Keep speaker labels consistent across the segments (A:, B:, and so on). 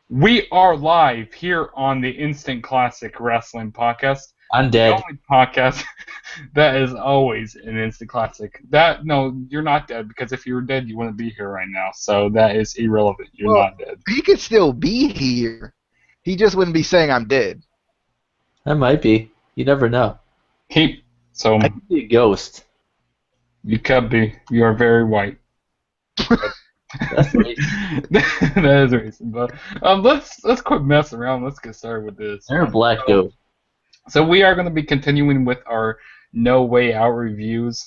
A: We are live here on the Instant Classic Wrestling Podcast,
B: I'm
A: the
B: dead.
A: only podcast that is always an instant classic. No, you're not dead because if you were dead, you wouldn't be here right now. So that is irrelevant. You're
C: Well,
A: not dead.
C: he could still be here. He just wouldn't be saying I'm dead.
B: That might be. You never know.
A: He, so
B: I could be a ghost.
A: you could be. You are very white.
B: That's racist.
A: That is racist. But let's quit messing around. Let's get started with this.
B: You're a black ghost.
A: So we are going to be continuing with our No Way Out reviews,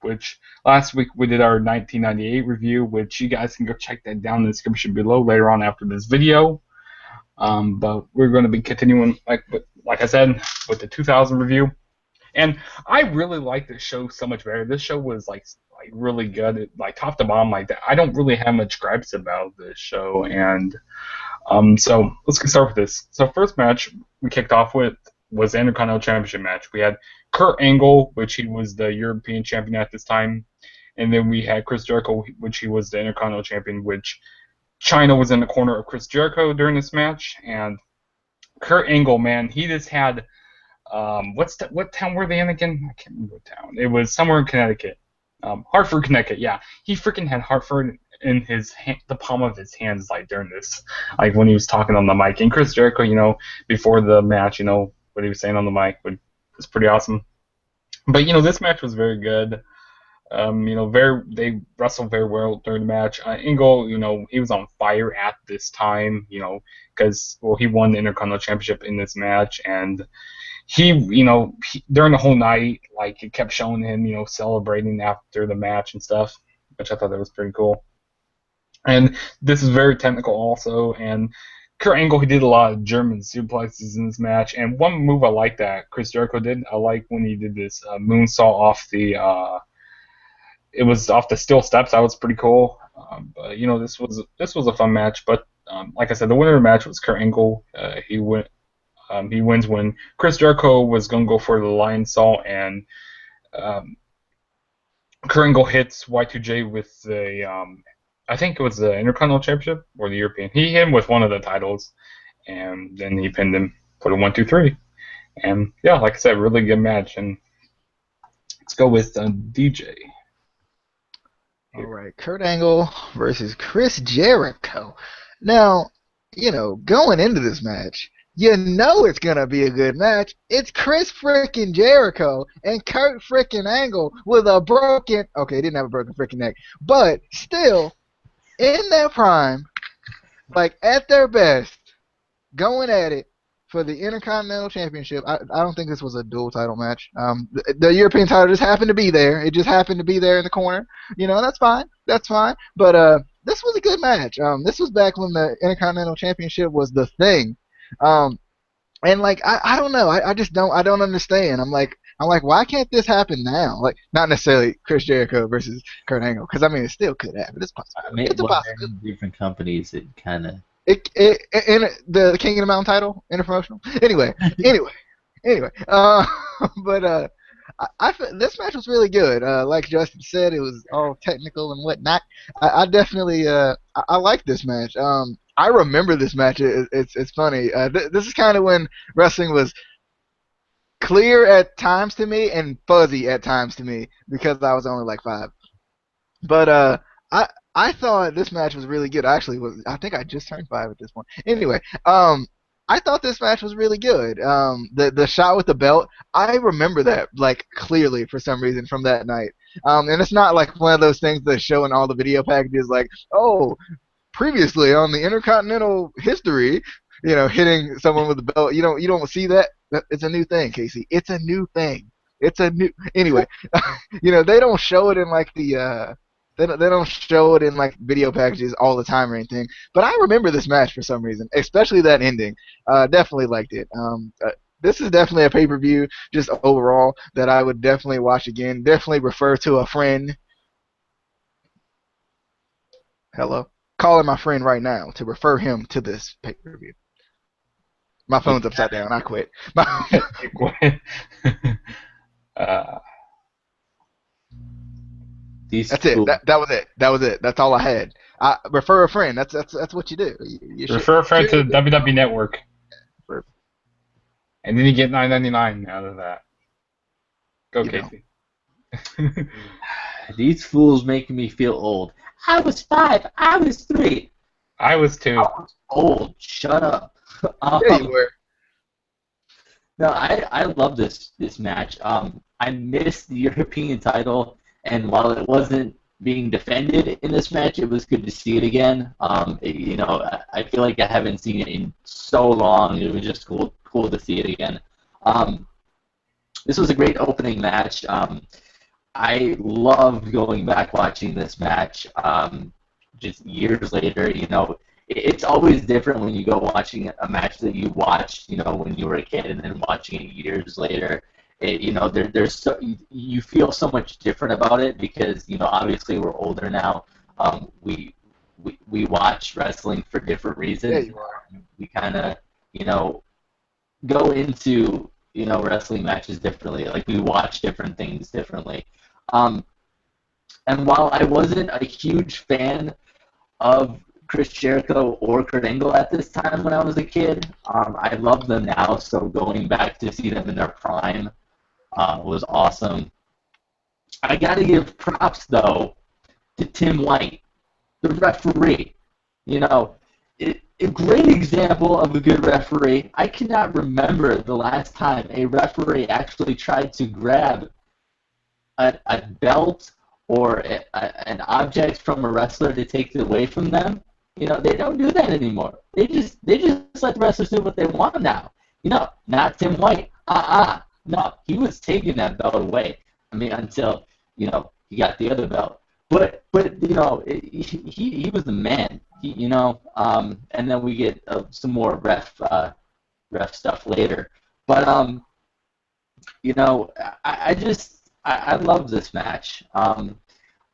A: which last week we did our 1998 review, which you guys can go check that down in the description below later on after this video. But we're going to be continuing, like I said, with the 2000 review. And I really like this show so much better. This show was like really good, like top to bottom like that. I don't really have much gripes about this show, and so let's get started with this. So first match we kicked off with was the Intercontinental Championship match. We had Kurt Angle, which he was the European champion at this time, and then we had Chris Jericho, which he was the Intercontinental champion, which China was in the corner of Chris Jericho during this match, and Kurt Angle, man, he just had what town were they in again? I can't remember what town. It was somewhere in Connecticut. Hartford, Connecticut. Yeah, he freaking had Hartford in the palm of his hands, like during this, like when he was talking on the mic. And Chris Jericho, before the match, what he was saying on the mic was pretty awesome. But this match was very good. They wrestled very well during the match. Angle, he was on fire at this time, because he won the Intercontinental Championship in this match, and during the whole night, like it kept showing him, celebrating after the match and stuff, which I thought that was pretty cool. And this is very technical also, and Kurt Angle, he did a lot of German suplexes in this match, and one move I like that Chris Jericho did, I like when he did this moonsault off it was off the steel steps. That was pretty cool. But this was a fun match. But like I said, the winner of the match was Kurt Angle. He wins when Chris Jericho was going to go for the lion salt, and Kurt Angle hits Y2J with I think it was the Intercontinental Championship or the European. He hit him with one of the titles, and then he pinned him for the 1, 2, 3. And yeah, like I said, really good match. And let's go with DJ.
C: All right, Kurt Angle versus Chris Jericho. Now, going into this match, it's gonna be a good match. It's Chris frickin' Jericho and Kurt frickin' Angle with a broken. Okay, he didn't have a broken frickin' neck, but still, in their prime, like at their best, going at it for the Intercontinental Championship. I don't think this was a dual title match. The European title just happened to be there. It just happened to be there in the corner. That's fine. That's fine. But this was a good match. This was back when the Intercontinental Championship was the thing. And like I don't know. I just don't understand. I'm like, why can't this happen now? Like, not necessarily Chris Jericho versus Kurt Angle, because I mean, it still could happen. It's possible.
B: I mean,
C: It's a
B: when they're
C: possibility.
B: in different companies, it kind of.
C: In the King of the Mountain title, interpromotional. Anyway. But this match was really good. Like Justin said, it was all technical and whatnot. I definitely I like this match. I remember this match. It's funny. This is kind of when wrestling was clear at times to me and fuzzy at times to me because I was only like 5. But I thought this match was really good. I think I just turned 5 at this point. Anyway, I thought this match was really good. The shot with the belt, I remember that like clearly for some reason from that night. And it's not like one of those things that show in all the video packages like, oh, previously on the Intercontinental history, hitting someone with the belt. You don't see that. It's a new thing, Casey. It's a new thing. Anyway. They don't show it in like they don't show it in like video packages all the time or anything. But I remember this match for some reason, especially that ending. Definitely liked it. This is definitely a pay-per-view just overall that I would definitely watch again. Definitely refer to a friend. Hello? Calling my friend right now to refer him to this pay-per-view. My phone's upside down. I quit.
B: These
C: That's it.
B: cool.
C: That was it. That was it. That's all I had. Refer a friend. That's what you do. You
A: Refer a friend
C: share
A: to
C: the
A: the
C: good.
A: WWE Network, and then you get $9.99 out of that. Go,
C: You know.
A: Casey.
B: These fools making me feel old. I was 5. I was 3.
A: I was
B: I
A: 2.
B: was old. Shut up.
C: Yeah, you
B: um,
C: were.
B: no, I love this match. I missed the European title, and while it wasn't being defended in this match, it was good to see it again. I feel like I haven't seen it in so long. It was just cool to see it again. Um, this was a great opening match. I loved going back watching this match. Just years later, it's always different when you go watching a match that you watched, when you were a kid, and then watching it years later. There's you feel so much different about it because obviously we're older now. We watch wrestling for different
C: Yeah,
B: reasons.
C: you are.
B: We kind of you know go into wrestling matches differently. Like we watch different things differently. Um, and while I wasn't a huge fan of Chris Jericho or Kurt Angle at this time when I was a kid, I love them now. So going back to see them in their prime was awesome. I got to give props though to Tim White, the referee. You know, a great example of a good referee. I cannot remember the last time a referee actually tried to grab a belt or an object from a wrestler to take it away from them. They don't do that anymore. They just let the wrestlers do what they want now. Not Tim White. No, he was taking that belt away. I mean, until he got the other belt. But he was the man. And then we get some more ref stuff later. But I love this match.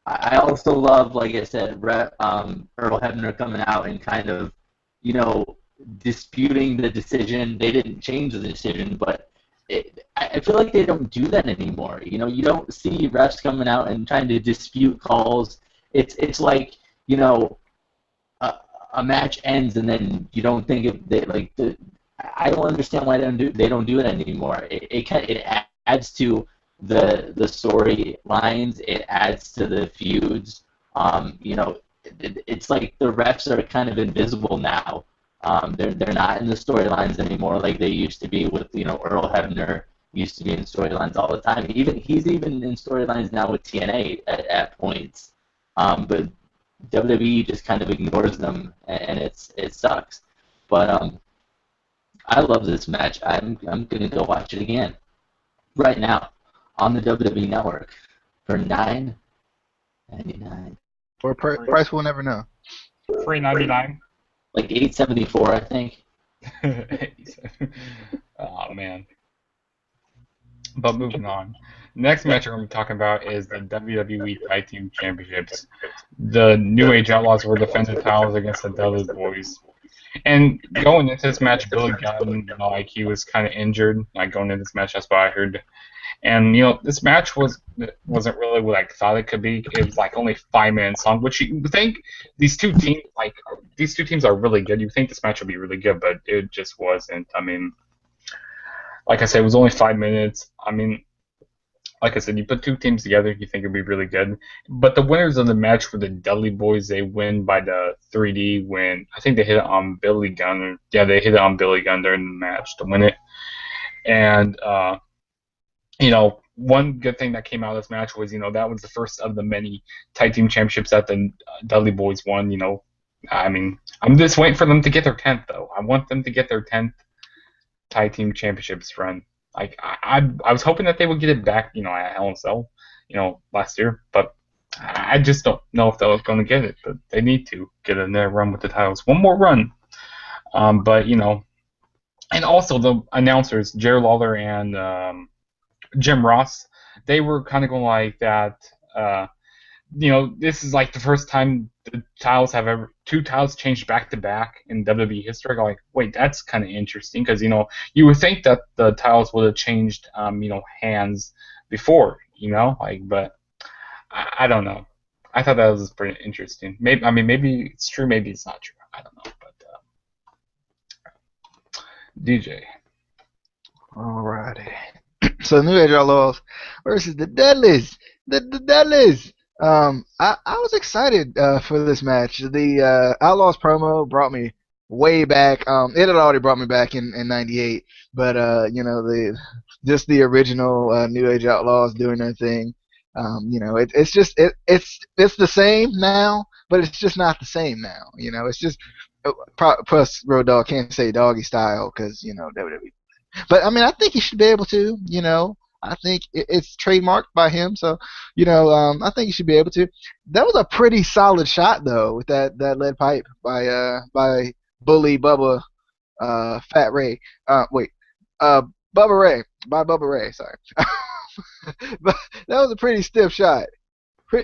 B: I also love, like I said, Earl Hebner coming out and kind of, you know, disputing the decision. They didn't change the decision, but I feel like they don't do that anymore. You don't see refs coming out and trying to dispute calls. It's like, a, a match ends and then you don't think of they like the. I don't understand why they don't do it anymore. It adds to the storylines. It adds to the feuds. It's like the refs are kind of invisible now. They're not in the storylines anymore like they used to be with Earl Hebner used to be in storylines all the time. He's even in storylines now with TNA at points. But WWE just kind of ignores them and it sucks. But I love this match. I'm gonna go watch it again right now on the WWE Network for $9.99.
C: For a price we'll never know.
A: Free 99.
B: Like $8.74, I think.
A: Oh man. But moving on. Next match we're going to be talking about is the WWE Tag Team Championships. The New Age Outlaws were defending titles against the Dudley Boys. And going into this match, Billy Gunn, like he was kind of injured. Like going into this match, that's what I heard. And this match wasn't really what I thought it could be. It was like only 5 minutes long, which you would think these two teams are really good. You think this match would be really good, but it just wasn't. I mean, like I said, it was only 5 minutes. I mean, like I said, you put two teams together, you think it'd be really good. But the winners of the match were the Dudley Boys. They win by the 3D win. I think they hit it on Billy Gunn. Yeah, they hit it on Billy Gunn during the match to win it. And one good thing that came out of this match was, that was the first of the many tag team championships that the Dudley Boys won. I mean, I'm just waiting for them to get their 10th, though. I want them to get their 10th tag team championships run. Like, I was hoping that they would get it back, at Hell in a Cell, last year. But I just don't know if they're going to get it. But they need to get in there, run with the titles. One more run. But, and also the announcers, Jerry Lawler and Jim Ross, they were kind of going like that. This is like the first time the two titles changed back to back in WWE history. Like, wait, that's kind of interesting because you would think that the titles would have changed, hands before, but I don't know. I thought that was pretty interesting. Maybe I mean maybe it's true, maybe it's not true. I don't know, but DJ.
C: Alrighty. So New Age Outlaws versus the Dudleys. The Dudleys. I was excited for this match. The Outlaws promo brought me way back. It had already brought me back in '98, but the just the original New Age Outlaws doing their thing. It's the same now, but it's just not the same now. It's just plus Road Dogg can't say doggy style because WWE. But I mean, I think he should be able to. I think it's trademarked by him, so I think he should be able to. That was a pretty solid shot though, with that lead pipe by Bully Bubba Fat Ray. Wait, Bubba Ray by Bubba Ray. Sorry, but that was a pretty stiff shot.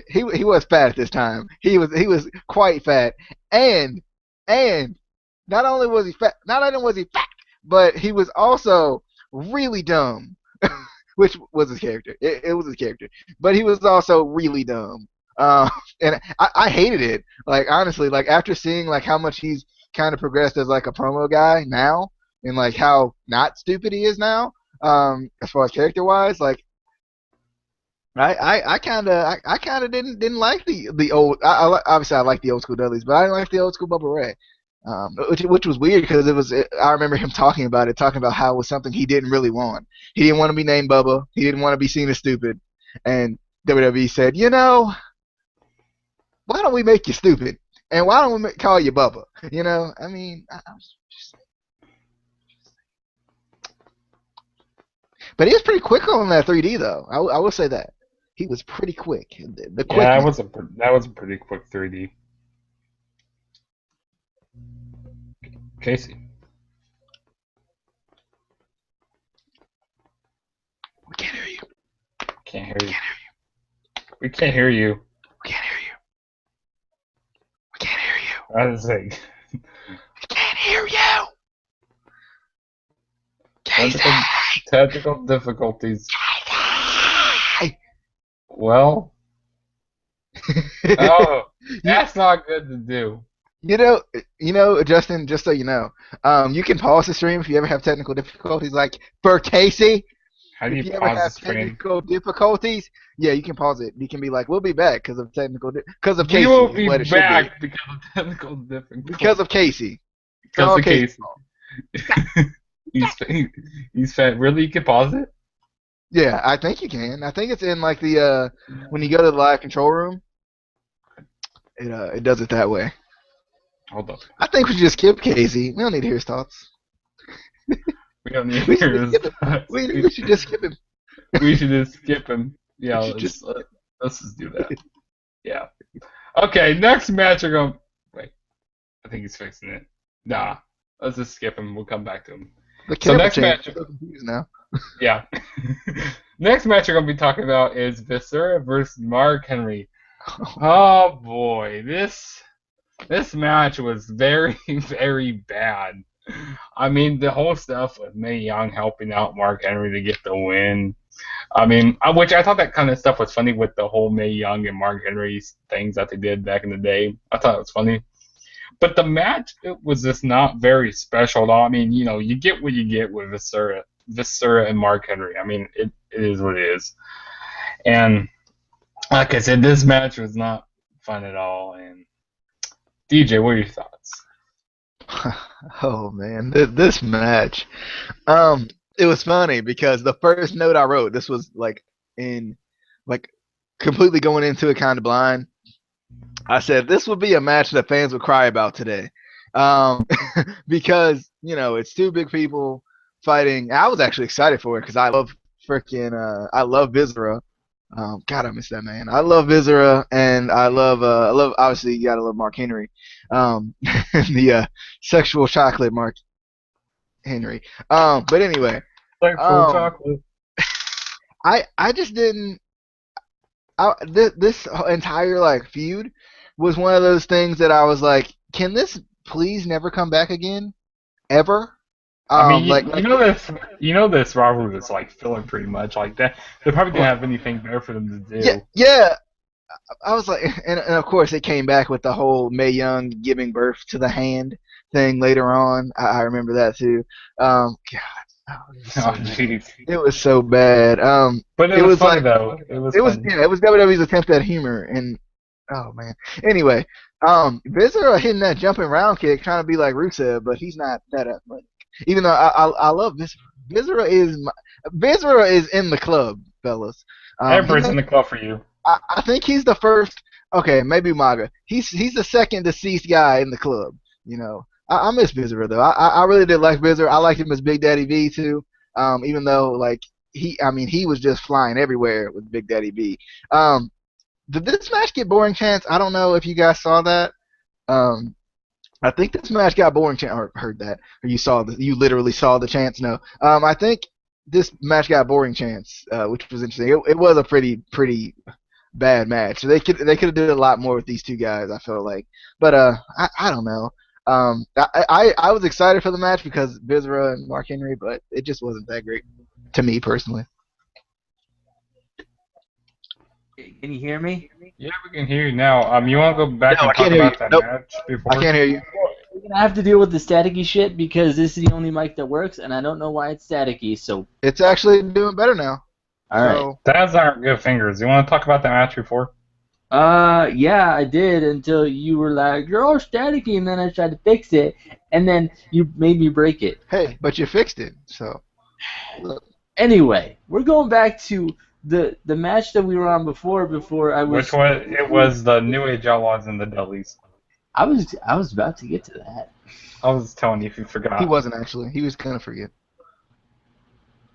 C: He was fat at this time. He was quite fat, and and not only was he fat, not only was he fat, but he was also really dumb, which was his character. It was his character, but he was also really dumb. Uh, and I hated it. Like honestly, like after seeing like how much he's kind of progressed as like a promo guy now, and like how not stupid he is now, as far as character wise, like I kind of didn't like the old. Obviously I like the old school Dudleys, but I didn't like the old school Bubba Ray. Which was weird because I remember him talking about how it was something he didn't really want. He didn't want to be named Bubba. He didn't want to be seen as stupid. And WWE said, why don't we make you stupid? And why don't we call you Bubba? I mean, I was just, but he was pretty quick on that 3D though. I will say that he was pretty quick. The
A: Yeah,
C: quickness.
A: that was a pretty quick 3D. Casey.
C: We can't hear you.
A: Can't hear you. We can't hear you.
C: We can't hear you. We can't hear you.
A: I was like,
C: We can't hear you. Casey.
A: technical difficulties.
C: Casey.
A: Well, oh, that's not good to do.
C: Justin. Just so you know, you can pause the stream if you ever have technical difficulties. Like for Casey,
A: How do
C: if
A: you
C: you ever
A: pause the
C: have
A: stream?
C: technical difficulties, yeah, you can pause it. You can be like, "We'll be back because of because of
A: We
C: Casey."
A: will
C: Is
A: be
C: what it should be.
A: back because of technical difficulties.
C: Because of Casey. It's
A: Because
C: all
A: of
C: Casey.
A: Casey. He's fat. Really, you can pause it?
C: Yeah, I think you can. I think it's in like the when you go to the live control room, it does it that way.
A: Hold up.
C: I think we should just skip Casey. We don't need to hear his thoughts.
A: We don't need to
C: We should
A: hear
C: just
A: his
C: skip him. We should just skip him.
A: We should just skip him. Yeah,
C: We should just.
A: let's just do that. Yeah. Okay, next match we're going. Wait, I think he's fixing it. Nah, let's just skip him. We'll come back to him.
C: The
A: So
C: camera
A: next
C: change.
A: match,
C: I'm so confused now.
A: yeah. Next match we're gonna be talking about is Viscera versus Mark Henry. Oh boy, this match was very very bad. I mean, the whole stuff with Mae Young helping out Mark Henry to get the win. I mean, which I thought that kind of stuff was funny with the whole Mae Young and Mark Henry things that they did back in the day. I thought it was funny. But the match, it was just not very special at all. I mean, you get what you get with Viscera and Mark Henry. I mean, it is what it is. And like I said, this match was not fun at all. And DJ, what are your thoughts?
C: Oh man, this match. It was funny because the first note I wrote, this was like completely going into it kind of blind. I said this would be a match that fans would cry about today, because it's two big people fighting. I was actually excited for it because I love Viscera. God, I miss that man. I love Viscera, and I love obviously you gotta love Mark Henry, the sexual chocolate Mark Henry. But anyway,
A: Sexual
C: um,
A: chocolate.
C: I just didn't. This entire like feud was one of those things that I was like, can this please never come back again, ever?
A: I mean,
C: Like
A: you know this rivalry is like filler pretty much like that. They probably didn't have anything better for them to
C: yeah,
A: do.
C: yeah. I was like, and of course it came back with the whole Mae Young giving birth to the hand thing later on. I remember that too. God, oh, it was
A: Oh,
C: so bad.
A: jeez.
C: It was so bad.
A: But it
C: It
A: was
C: was
A: funny
C: like
A: though. It was
C: it was
A: fun.
C: yeah, it was WWE's attempt at humor, and oh man. Anyway, Viscera hitting that jumping round kick, trying to be like Rusev, but he's not that athletic. Even though I love Viscera. Viscera is in the club, fellas. He
A: Everybody's
C: may
A: in the club for you.
C: I think he's the first. Okay, maybe Maga. He's the second deceased guy in the club. You know, I miss Viscera though. I really did like Viscera. I liked him as Big Daddy V too. Even though like I mean, he was just flying everywhere with Big Daddy V. Did this match get boring, Chance? I don't know if you guys saw that. Um, I think this match got boring, or heard that, or you literally saw the chance. No, I think this match got boring, Chance, which was interesting. It was a pretty bad match. They could have did a lot more with these two guys. I felt like, but I don't know. I was excited for the match because Viscera and Mark Henry, but it just wasn't that great to me personally.
B: Can you hear me?
A: Yeah, we can hear you now. You want to go back
C: No, I
A: and
C: can't
A: talk
C: hear you.
A: about that
C: Nope,
A: match
C: I
A: before?
C: can't hear you.
B: We're gonna have to deal with the staticky shit because this is the only mic that works, and I don't know why it's staticky. So,
C: It's actually doing better now.
B: all right.
C: So
A: Dads aren't good fingers. You want to talk about that match before?
B: Yeah, I did until you were like, "You're all staticky," and then I tried to fix it, and then you made me break it.
C: hey, but you fixed it. So look,
B: Anyway, we're going back to the match that we were on before I was.
A: Which was it was the New Age Outlaws and the Dudleys.
B: I was about to get to that.
A: I was telling you if you
C: he
A: forgot.
C: wasn't actually. He was gonna forget.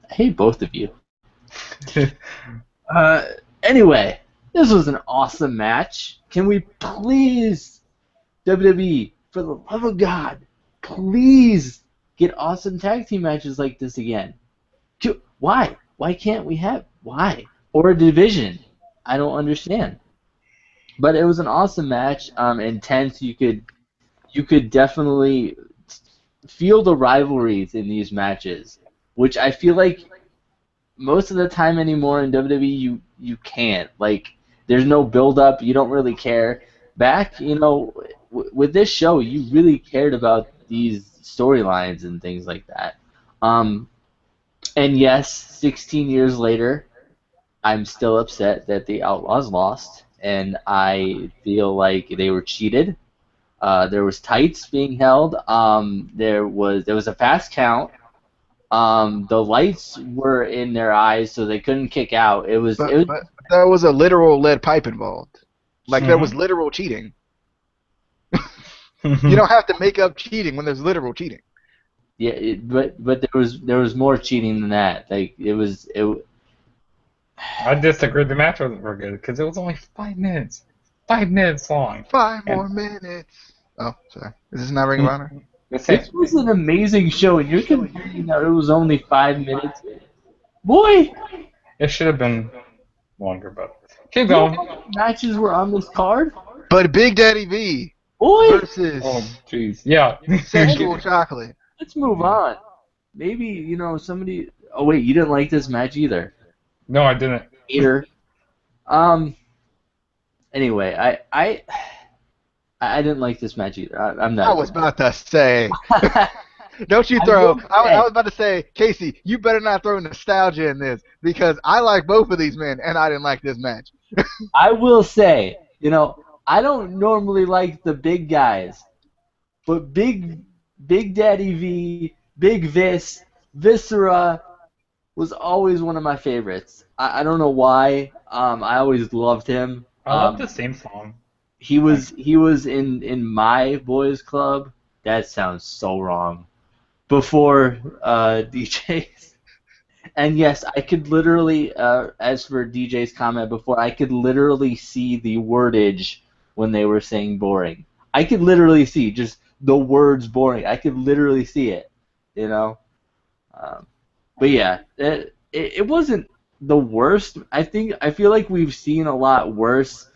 B: I hate both of you. Anyway, this was an awesome match. Can we please, WWE, for the love of God, please get awesome tag team matches like this again? Why? Why can't we have? Why? Or a division? I don't understand. But it was an awesome match. Intense. You could definitely feel the rivalries in these matches, which I feel like most of the time anymore in WWE you can't. Like, there's no build up. You don't really care. Back, with this show, you really cared about these storylines and things like that. And yes, 16 years later, I'm still upset that the Outlaws lost, and I feel like they were cheated. There was tights being held. There was a fast count. The lights were in their eyes, so they couldn't kick out. It was
C: But
B: it was
C: but there was a literal lead pipe involved. Like there
A: Mhm.
C: was literal cheating. You don't have to make up cheating when there's literal cheating.
B: yeah. But there was more cheating than that. Like it.
A: I disagree. The match wasn't very good because it was only 5 minutes. 5 minutes long.
C: Five
A: And
C: more minutes. Oh, sorry. Is this not Ring of Honor?
A: the same.
B: This was an amazing show, and you're complaining that it was only 5 minutes. Boy,
A: It should have been longer, but keep
B: you know
A: going.
B: how many matches were on this card?
C: But Big Daddy V
B: Boy,
C: versus
A: Oh, jeez. Yeah.
C: Sexual Chocolate.
B: let's move on. Maybe somebody. Oh wait, you didn't like this match either,
A: No, I didn't.
B: hater. Anyway, I didn't like this match either. I'm
C: I
B: not.
C: was about to say. Don't you
B: I
C: throw.
B: will
C: I
B: say-
C: was about to say, Casey, you better not throw nostalgia in this because I like both of these men and I didn't like this match.
B: I will say, I don't normally like the big guys, but Big Daddy V, Big Viscera was always one of my favorites. I don't know why. I always loved him.
A: I love the same song.
B: He was in my boys club. That sounds so wrong. Before DJs. And yes, I could literally, as for DJ's comment before, I could literally see the wordage when they were saying boring. I could literally see just the words boring. I could literally see it, you know. But yeah, it wasn't the worst. I feel like we've seen a lot worse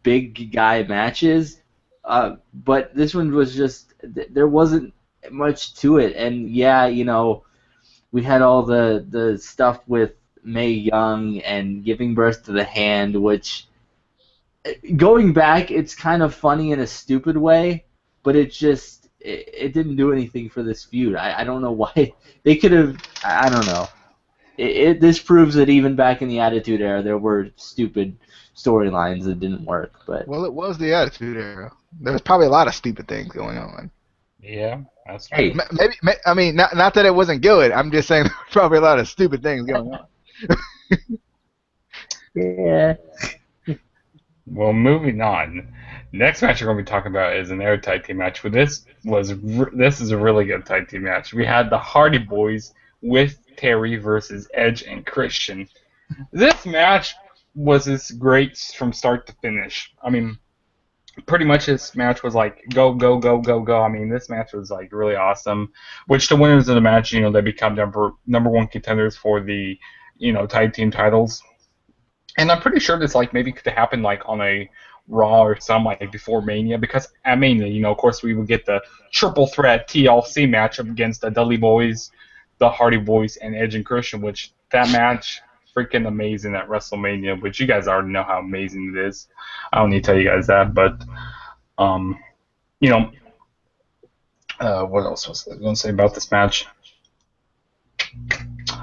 B: big guy matches, but this one was just there wasn't much to it. And yeah, we had all the stuff with Mae Young and giving birth to the hand, which going back, it's kind of funny in a stupid way, but it didn't do anything for this feud. I don't know why they could have. I don't know. This proves that even back in the Attitude Era, there were stupid storylines that didn't work. But
C: Well, it was the Attitude Era. There was probably a lot of stupid things going on.
A: Yeah, that's
B: hey,
A: true.
C: Maybe, I mean, not that it wasn't good. I'm just saying there were probably a lot of stupid things going on.
B: yeah,
A: Well, moving on. Next match we're going to be talking about is an air tag team match. This is a really good tag team match. We had the Hardy Boys with Terry versus Edge and Christian. This match was as great from start to finish. I mean, pretty much this match was like go go go go go. I mean, this match was like really awesome. Which the winners of the match, they become number one contenders for the tag team titles. And I'm pretty sure this like maybe could have happened like on a Raw or something like before Mania, because at Mania, of course we would get the triple threat TLC matchup against the Dudley Boys, the Hardy Boys, and Edge and Christian, which that match freaking amazing at WrestleMania, which you guys already know how amazing it is. I don't need to tell you guys that, but you know, what else was I going to say about this match?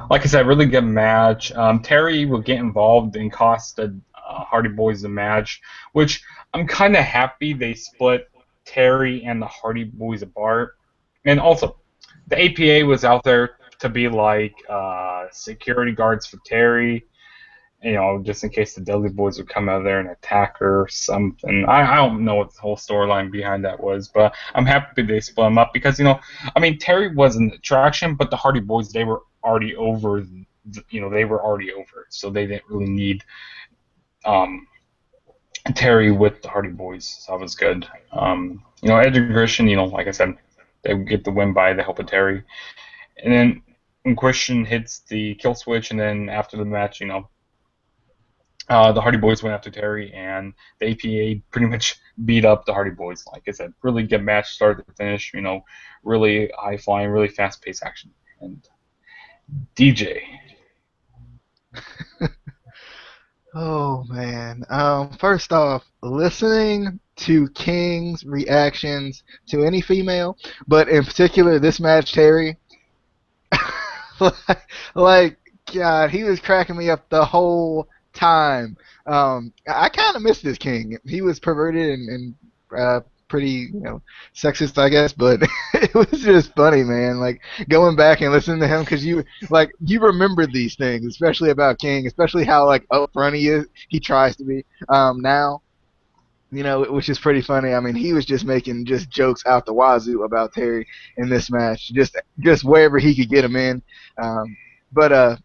A: Like I said, really good match. Terry will get involved and cost the Hardy Boys the match, which I'm kind of happy they split Terry and the Hardy Boys apart. And also, the APA was out there to be like security guards for Terry, just in case the Dudley Boys would come out there and attack her or something. I don't know what the whole storyline behind that was, but I'm happy they split them up because, Terry was an attraction, but the Hardy Boys, they were already over, they were already over, so they didn't really need Terry with the Hardy Boys, so that was good. Edge and Christian, like I said, they would get the win by the help of Terry. And then when Christian hits the kill switch, and then after the match, the Hardy Boys went after Terry, and the APA pretty much beat up the Hardy Boys. Like I said, really good match, start to finish. Really high flying, really fast paced action. And DJ.
C: Oh man. First off, listening to King's reactions to any female, but in particular this match, Terry, like God, he was cracking me up the whole time. I kind of miss this King. He was perverted and pretty, sexist, I guess, but it was just funny, man. Like going back and listening to him, because you remember these things, especially about King, especially how like upfront he is. He tries to be now. Which is pretty funny. I mean, he was just making just jokes out the wazoo about Terry in this match, just wherever he could get him in. But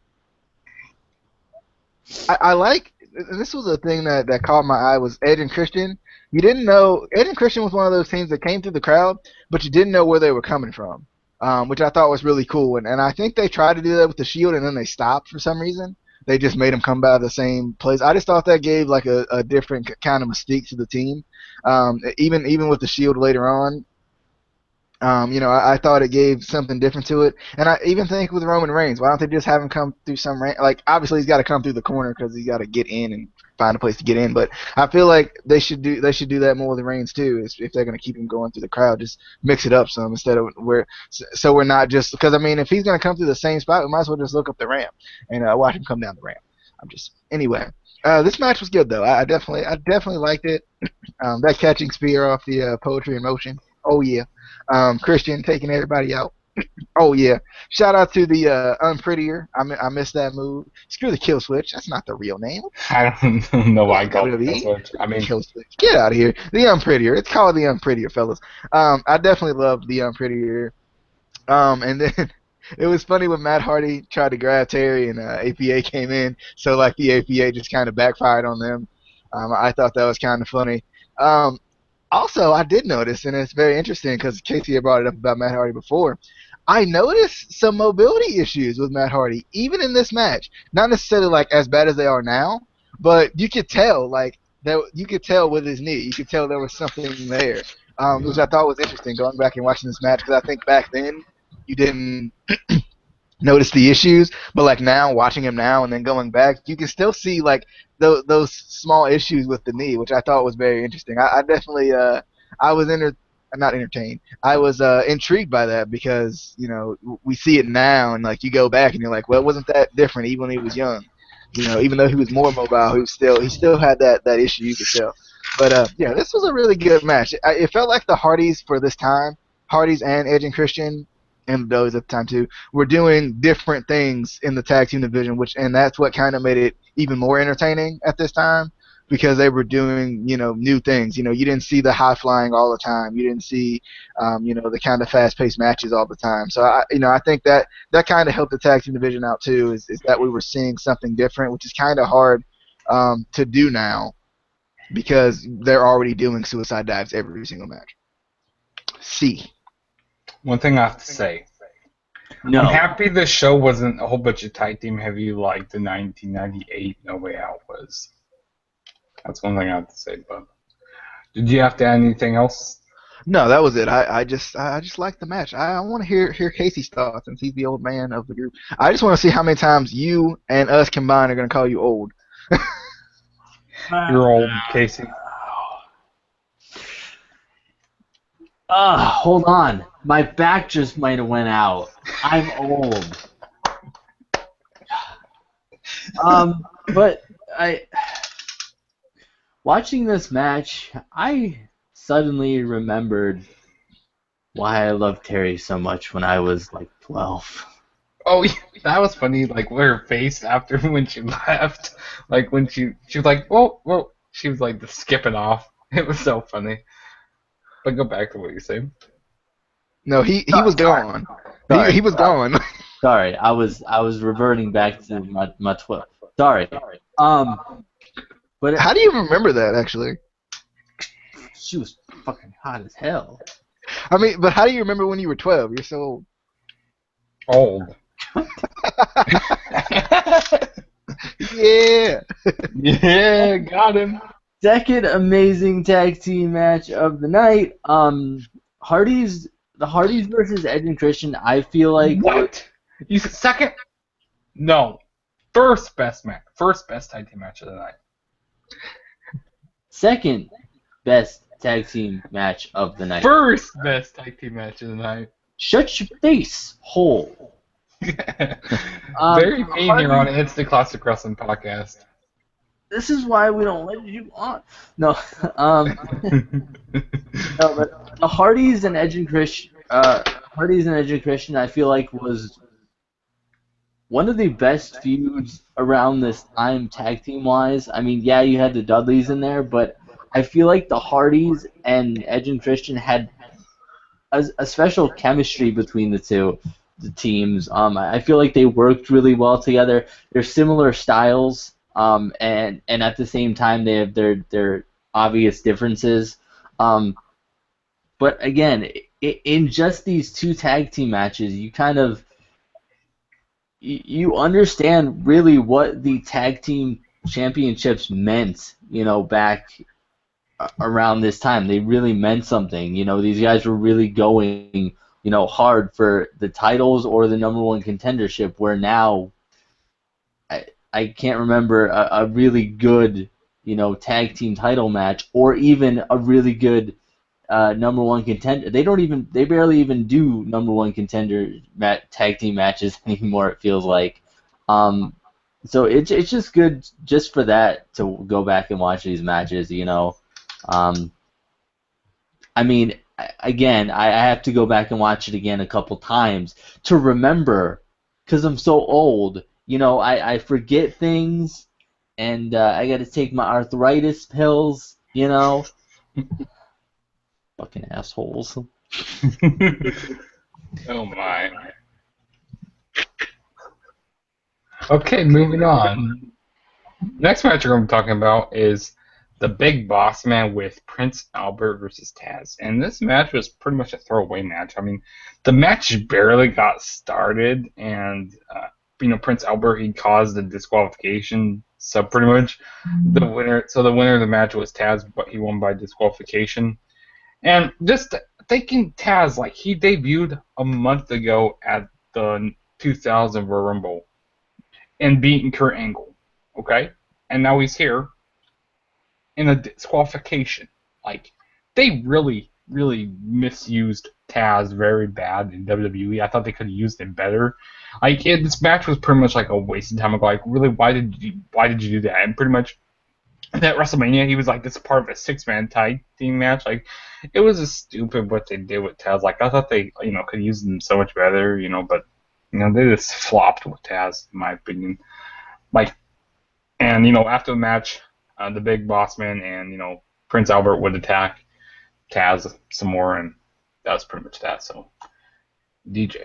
C: I like, and this was a thing that caught my eye, was Edge and Christian. You didn't know Edge and Christian was one of those teams that came through the crowd, but you didn't know where they were coming from, which I thought was really cool. And I think they tried to do that with the Shield, and then they stopped for some reason. They just made them come by the same place. I just thought that gave like a different kind of mystique to the team. Even with the Shield later on, I thought it gave something different to it. And I even think with Roman Reigns, why don't they just have him come through some like obviously he's got to come through the corner because he's got to get in and find a place to get in. But I feel like they should do that more with Reigns too. If they're going to keep him going through the crowd, just mix it up some instead of so we're not just, because I mean if he's going to come through the same spot, we might as well just look up the ramp and watch him come down the ramp. Anyway. This match was good though. I definitely liked it. That catching spear off the Poetry in Motion. Oh yeah. Christian taking everybody out. Oh yeah. Shout out to the Unprettier. I missed that move. Screw the Kill Switch. That's not the real name.
A: I don't know why I called it
C: WWE.
A: Kill Switch. I mean,
C: Kill Switch. Get out of here. The Unprettier. It's called the Unprettier, fellas. I definitely loved the Unprettier. And then it was funny when Matt Hardy tried to grab Terry and APA came in, so like the APA just kind of backfired on them. I thought that was kind of funny. Also, I did notice, and it's very interesting because Casey had brought it up about Matt Hardy before, I noticed some mobility issues with Matt Hardy, even in this match. Not necessarily like as bad as they are now, but you could tell, like, that you could tell with his knee. You could tell there was something there, which I thought was interesting going back and watching this match, because I think back then you didn't notice the issues, but like now watching him now and then going back, you can still see like those small issues with the knee, which I thought was very interesting. I definitely I was not entertained. I was intrigued by that because we see it now and like you go back and you're like, well, wasn't that different even when he was young? Even though he was more mobile, he still had that issue, you could tell. But yeah, this was a really good match. It felt like the Hardys for this time, Hardys and Edge and Christian, and those at the time too, were doing different things in the tag team division, and that's what kind of made it even more entertaining at this time because they were doing new things. You didn't see the high flying all the time. You didn't see the kind of fast paced matches all the time. So I think that kind of helped the tag team division out too. Is that we were seeing something different, which is kind of hard to do now because they're already doing suicide dives every single match. See.
A: One thing I have to say.
B: No.
A: I'm happy the show wasn't a whole bunch of tag team heavy like the 1998 No Way Out was. That's one thing I have to say. But did you have to add anything else?
C: No, that was it. I just like the match. I want to hear Casey's thoughts since he's the old man of the group. I just want to see how many times you and us combined are going to call you old.
A: You're old, Casey.
B: Hold on. My back just might have went out. I'm old. But watching this match, I suddenly remembered why I loved Terry so much when I was like 12.
A: Oh, that was funny. Like her face after when she left, like when she was like, whoa, she was like just skipping off. It was so funny. But go back to what you're saying.
C: No, he was gone. He was gone.
B: Sorry, I was reverting back to my 12. Sorry. But
C: how do you remember that actually?
B: She was fucking hot as hell.
C: I mean, but how do you remember when you were 12? You're so old.
A: Old.
C: Yeah.
A: Yeah, got him.
B: Second amazing tag team match of the night. The Hardys versus Edge and Christian. I feel like
A: what? You said second? No. First best match. First best tag team match of the night.
B: Second best tag team match of the night.
A: First best tag team match of the night.
B: Shut your face, hole.
A: Very mean here on Instant Classic Wrestling Podcast.
B: This is why we don't let you on. No, no, but the Hardys and Edge and Christian, I feel like was one of the best feuds around this time, tag team wise. I mean, yeah, you had the Dudleys in there, but I feel like the Hardys and Edge and Christian had a special chemistry between the teams. I feel like they worked really well together. They're similar styles. And at the same time they have their obvious differences. But again, in just these two tag team matches, you kind of you understand really what the tag team championships meant, back around this time. They really meant something. These guys were really going, hard for the titles or the number one contendership, where now I can't remember a really good, tag team title match or even a really good number one contender. They barely even do number one contender tag team matches anymore. It feels like, so it's just good just for that to go back and watch these matches. I mean, again, I have to go back and watch it again a couple times to remember, because I'm so old. I forget things, and I got to take my arthritis pills, Fucking assholes.
A: Oh my. Okay, moving on. Next match we're going to be talking about is the Big Boss Man with Prince Albert versus Taz. And this match was pretty much a throwaway match. I mean, the match barely got started, and Prince Albert, he caused the disqualification. So pretty much the winner of the match was Taz, but he won by disqualification. And just thinking Taz, like, he debuted a month ago at the 2000 Royal Rumble and beaten Kurt Angle, okay? And now he's here in a disqualification. Like, they really, really misused Taz very bad in WWE. I thought they could have used him better. Like, this match was pretty much like a waste of time. Like, really, why did you do that? And pretty much that WrestleMania, he was like this part of a six-man tag team match. Like, it was just stupid what they did with Taz. Like, I thought they, could use him so much better, but they just flopped with Taz, in my opinion. Like, and after the match, the Big Boss Man and Prince Albert would attack Taz some more, and that was pretty much that. So, DJ.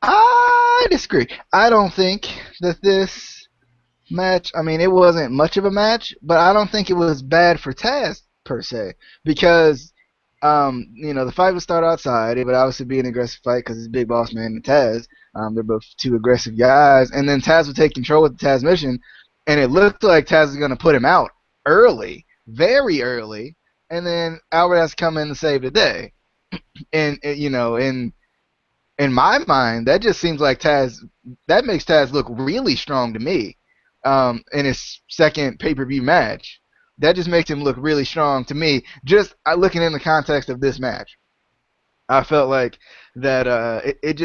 C: I disagree. I don't think that this match, I mean, it wasn't much of a match, but I don't think it was bad for Taz, per se, because, the fight would start outside. It would obviously be an aggressive fight because it's Big Boss Man and Taz. They're both two aggressive guys, and then Taz would take control with the Taz mission, and it looked like Taz was going to put him out early, very early, and then Albert has to come in to save the day. And, in my mind, that just seems like that makes Taz look really strong to me in his second pay-per-view match. That just makes him look really strong to me, just looking in the context of this match. I felt like that it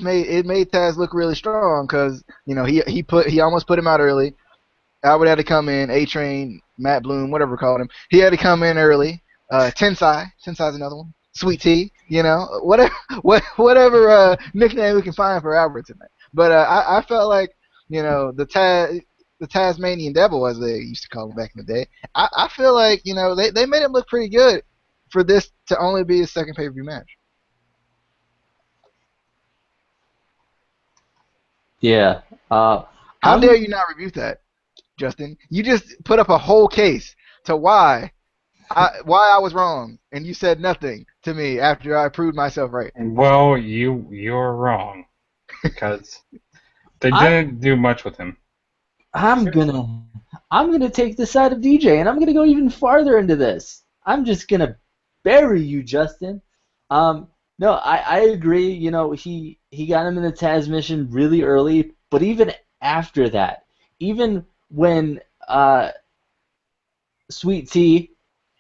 C: made Taz look really strong because he almost put him out early. Albert had to come in, A-Train, Matt Bloom, whatever we called him. He had to come in early. Tensai's another one. Sweet Tea, whatever nickname we can find for Albert tonight. But I felt like the Tasmanian Devil, as they used to call him back in the day. I feel like they made him look pretty good for this to only be his second pay-per-view match.
B: Yeah.
C: How dare you not review that, Justin? You just put up a whole case to why I was wrong, and you said nothing to me after I proved myself right.
A: Well, you're wrong because they didn't do much with him.
B: I'm gonna take the side of DJ, and I'm gonna go even farther into this. I'm just gonna bury you, Justin. No, I agree. He got him in the Taz mission really early, but even after that, even when Sweet Tea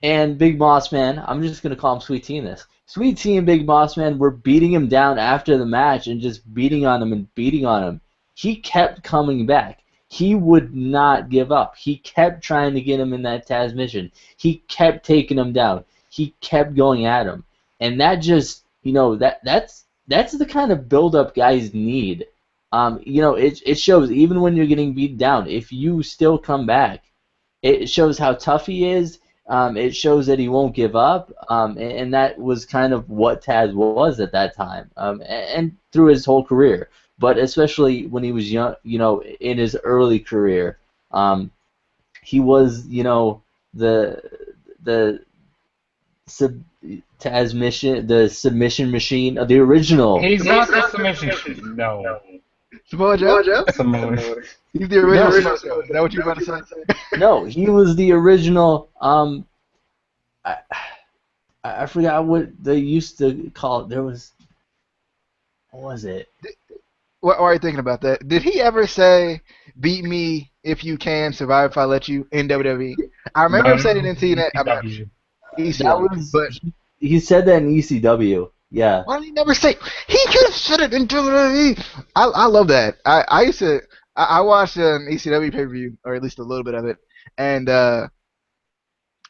B: and Big Boss Man, I'm just going to call him Sweet Tea in this. Sweet Tea and Big Boss Man were beating him down after the match and just beating on him. He kept coming back. He would not give up. He kept trying to get him in that Taz mission. He kept taking him down. He kept going at him. And that just, that's the kind of build-up guys need. It shows even when you're getting beat down, if you still come back, it shows how tough he is. It shows that he won't give up, and that was kind of what Taz was at that time, and through his whole career. But especially when he was young, in his early career, he was, the Taz mission, the submission machine, the original.
A: He's not the submission machine. No.
C: Samoa Joe? He's the original. Is that what you were about to say?
B: No, he was the original. I forgot what they used to call it. There was. What was it?
C: What are you thinking about that? Did he ever say, "Beat me if you can, survive if I let you" in WWE? I remember him saying it in TNA. ECW, but
B: he said that in ECW. Yeah.
C: Why did he never say? He could have said it in WWE. I love that. I watched an ECW pay-per-view, or at least a little bit of it, and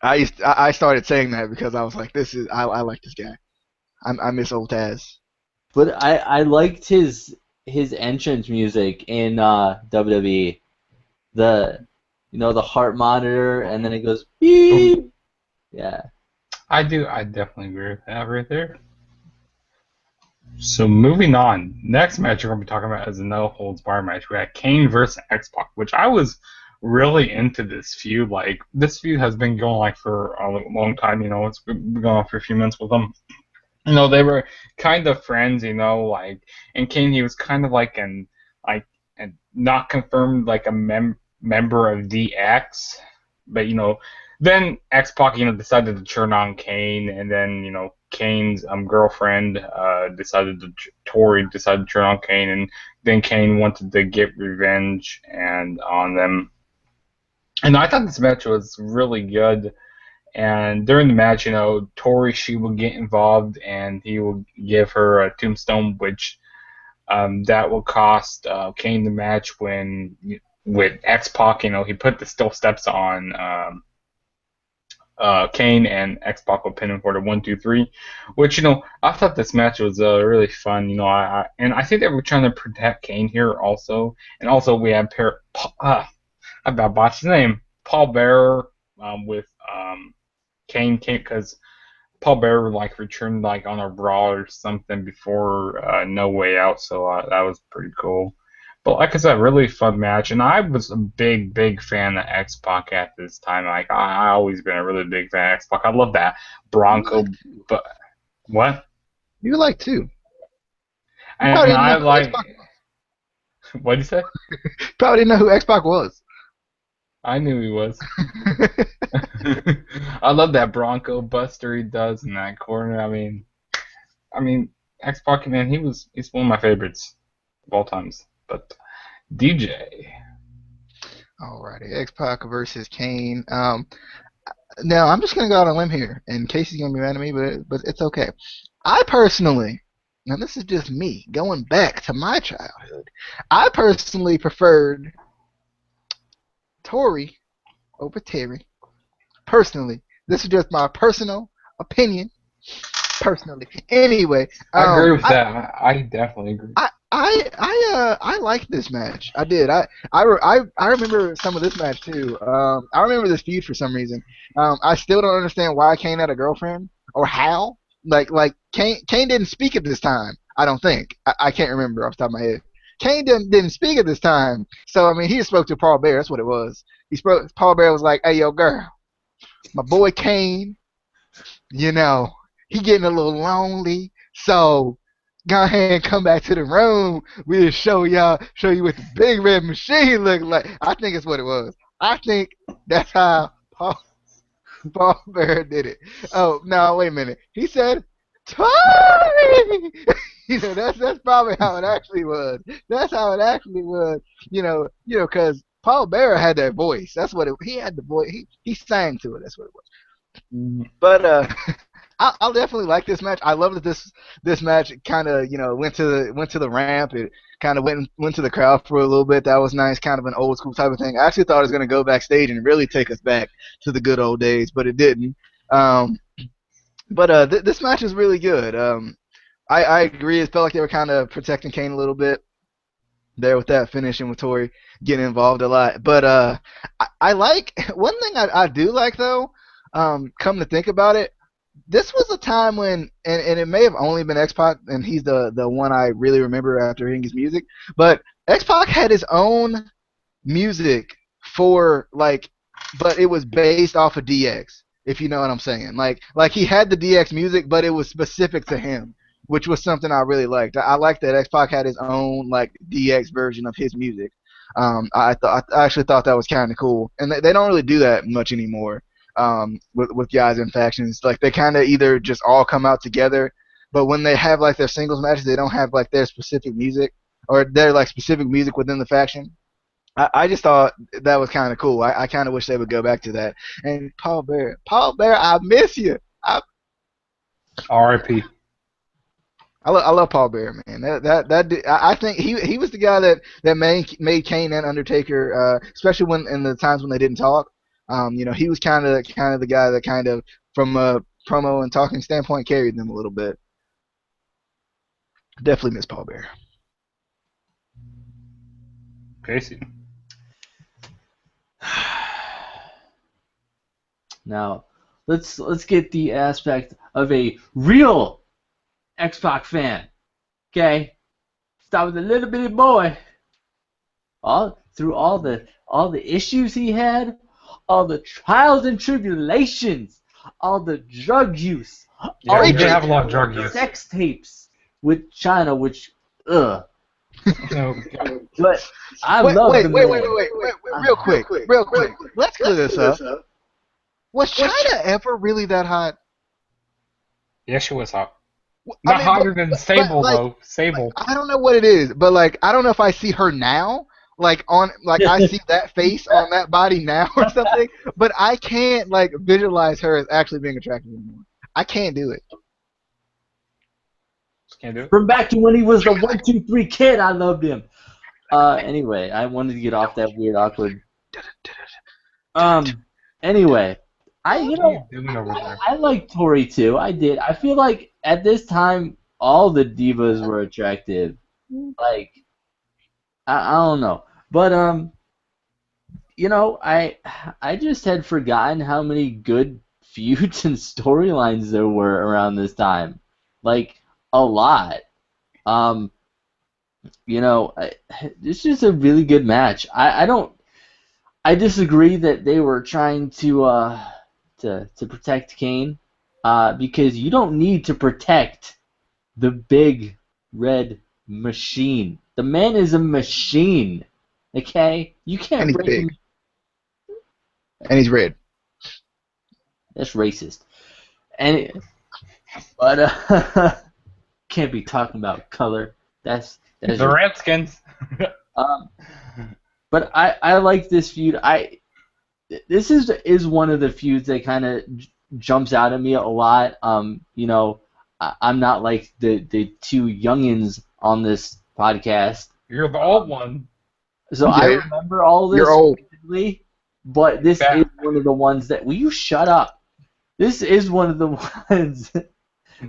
C: I started saying that because I was like, I like this guy. I miss old Taz.
B: But I liked his entrance music in WWE. The heart monitor, and then it goes beep. Yeah.
A: I definitely agree with that right there. So moving on, next match we're going to be talking about is a no holds bar match. We had Kane versus X-Pac, which I was really into this feud. Like, this feud has been going for a long time. It's been going on for a few months with them. They were kind of friends. And Kane, he was kind of like an not confirmed like a member of DX, but then X-Pac, decided to turn on Kane, and then, Kane's girlfriend Tori decided to turn on Kane, and then Kane wanted to get revenge and on them. And I thought this match was really good. And during the match, Tori, she will get involved, and he will give her a tombstone, which that will cost Kane the match when with X-Pac. He put the steel steps on Kane, and X-Pac will pin him for the 1-2-3, which I thought this match was really fun. I think they were trying to protect Kane here also, and also we had I about botched his name, Paul Bearer with Kane because Paul Bearer returned on a Raw or something before No Way Out, so that was pretty cool. But like I said, really fun match, and I was a big fan of X-Pac at this time. I always been a really big fan of X-Pac. I love that Bronco, but what?
C: You like too.
A: And I like. What did you say?
C: Probably didn't know who X-Pac was.
A: I knew he was. I love that Bronco Buster he does in that corner. I mean, X-Pac, man, he's one of my favorites of all times. But DJ.
C: Alrighty, X-Pac versus Kane. Now I'm just gonna go out on a limb here, and Casey's gonna be mad at me, but it's okay. I personally, now this is just me going back to my childhood. I personally preferred Tori over Terry. Personally, this is just my personal opinion. Personally, anyway,
A: I agree with that. I definitely agree.
C: I liked this match. I did. I remember some of this match too. I remember this feud for some reason. I still don't understand why Kane had a girlfriend or how. Like Kane didn't speak at this time. I don't think. I can't remember off the top of my head. Kane didn't speak at this time. So I mean, he spoke to Paul Bearer. That's what it was. Paul Bearer was like, "Hey, yo, girl, my boy Kane, he getting a little lonely, so go ahead and come back to the room. We'll show you what the big red machine look like." I think it's what it was. I think that's how Paul Bearer did it. Oh, no, wait a minute. He said, "Tony!" That's probably how it actually was. That's how it actually was. Because Paul Bearer had that voice. That's what he had the voice. He sang to it. That's what it was. But I'll definitely like this match. I love that this match kind of went to the ramp. It kind of went to the crowd for a little bit. That was nice, kind of an old school type of thing. I actually thought it was going to go backstage and really take us back to the good old days, but it didn't. But this match is really good. I agree. It felt like they were kind of protecting Kane a little bit there with that finish and with Tori getting involved a lot. But I like one thing I do like though. Come to think about it, this was a time when, and it may have only been X-Pac, and he's the one I really remember after hearing his music, but X-Pac had his own music but it was based off of DX, if you know what I'm saying. Like he had the DX music, but it was specific to him, which was something I really liked. I liked that X-Pac had his own DX version of his music. I actually thought that was kind of cool, and they don't really do that much anymore. With guys in factions, they kind of either just all come out together, but when they have their singles matches, they don't have their specific music or their specific music within the faction. I just thought that was kind of cool. I kind of wish they would go back to that. And Paul Bearer, I miss you.
A: R.I.P.
C: I love Paul Bearer, man. I think he was the guy that made Kane and Undertaker, especially in the times when they didn't talk. He was kind of the guy that kind of, from a promo and talking standpoint, carried them a little bit. Definitely miss Paul Bearer.
A: Casey.
B: Now, let's get the aspect of a real X-Pac fan. Okay, start with a little bitty boy. Through all the issues he had, all the trials and tribulations, all the drug use,
A: all he did have a lot of drug use.
B: Sex tapes with China, which But I love the man.
C: Wait, real quick. Let's clear this up. Was China ever really that hot?
A: Yeah, she was hot.
C: I
A: Not
C: mean,
A: hotter than
C: but
A: Sable though.
C: like
A: Sable.
C: I don't know what it is, but like I don't know if I see her now, like I see that face on that body now or something, but I can't like visualize her as actually being attractive anymore. I can't do it.
A: Just can't do it.
B: From back to when he was the 1-2-3 kid, I loved him. Anyway, I wanted to get off that weird, awkward. Anyway,
A: What are you doing over there?
B: I like Tori too. I did. I feel like at this time, all the divas were attractive. Like, I don't know, but I just had forgotten how many good feuds and storylines there were around this time. Like, a lot. Um, it's just a really good match. I disagree that they were trying to protect Kane, because you don't need to protect the big red machine. The man is a machine. Okay? You
C: And
B: can't
C: he's
B: break
C: big.
B: him.
C: And he's red.
B: That's racist. But can't be talking about color. That's
A: The Redskins.
B: um, but I like this feud. This is one of the feuds that kind of jumps out at me a lot. I'm not like the two youngins on this podcast,
A: You're the old one.
B: so I
C: Yeah.
B: remember all this
C: You're old.
B: vividly, but this
A: Yeah.
B: is one of the ones that. Will you shut up? This is one of the ones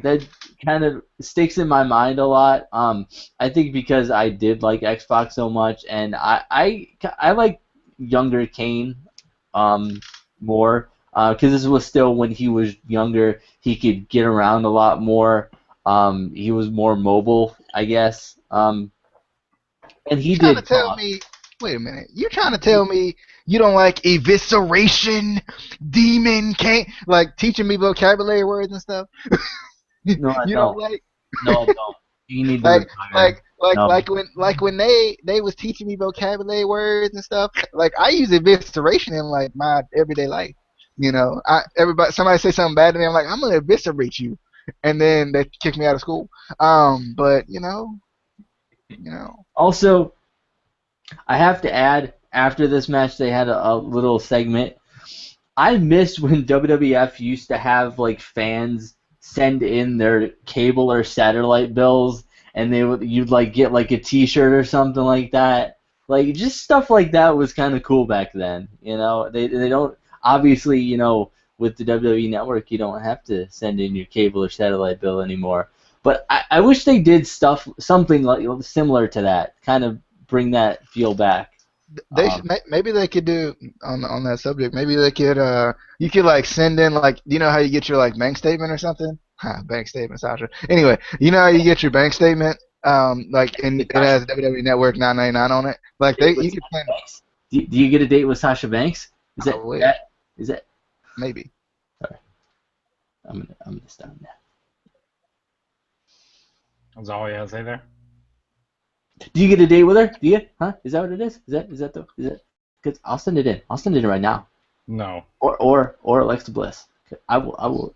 B: that kind of sticks in my mind a lot. I think because I did like Xbox so much, and I like younger Kane more, because this was still when he was younger. He could get around a lot more. He was more mobile, I guess. And he
C: You trying to
B: did
C: tell
B: talk.
C: me? Wait a minute. You trying to tell me you don't like evisceration, demon, can't like teaching me vocabulary words and stuff?
B: No, I
C: You don't
B: don't.
C: like
B: No, I don't. You need to
C: like
B: retire. No.
C: like when they was teaching me vocabulary words and stuff. Like I use evisceration in like my everyday life. Somebody say something bad to me, I'm like I'm gonna eviscerate you, and then they kick me out of school. But you know.
B: Also, I have to add, after this match, they had a little segment. I miss when WWF used to have like fans send in their cable or satellite bills, and you'd like get like a T-shirt or something like that. Like just stuff like that was kind of cool back then. They don't obviously with the WWE Network you don't have to send in your cable or satellite bill anymore. But I wish they did something like similar to that, kind of bring that feel back.
C: They should, maybe they could do on that subject. Maybe they could you could like send in like you know how you get your like bank statement or something. Bank statement, Sasha. Anyway, you know how you get your bank statement like and it has WWE Network 999 on it. Like you could send.
B: Do you get a date with Sasha Banks? Is
C: I wish.
B: that
C: Maybe.
B: Sorry. I'm gonna stop now.
A: That's all you have to say there.
B: Do you get a date with her? Do you? Huh? Is that what it is? Is that? Because I'll send it in. I'll send it in right now.
A: No.
B: Or Alexa Bliss. I will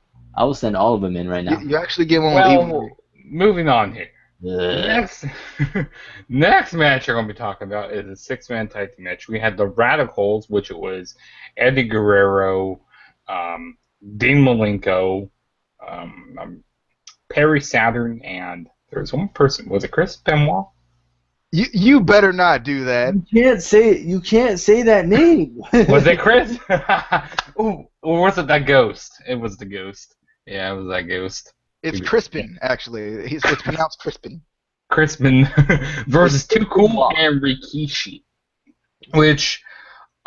B: send all of them in right now.
C: You actually get one
A: Well,
C: with
A: moving on here.
B: Ugh.
A: Next match we're going to be talking about is a six-man tag team match. We had the Radicals, which it was Eddie Guerrero, Dean Malenko, Perry Saturn, and there was one person. Was it Chris Benoit?
C: You better not do that.
B: You can't say that name.
A: Was it Chris? Ooh, or was it that ghost? It was the ghost. Yeah, it was that ghost.
C: It's Crispin, actually. It's pronounced Crispin.
A: Crispin versus Too Cool and Rikishi, which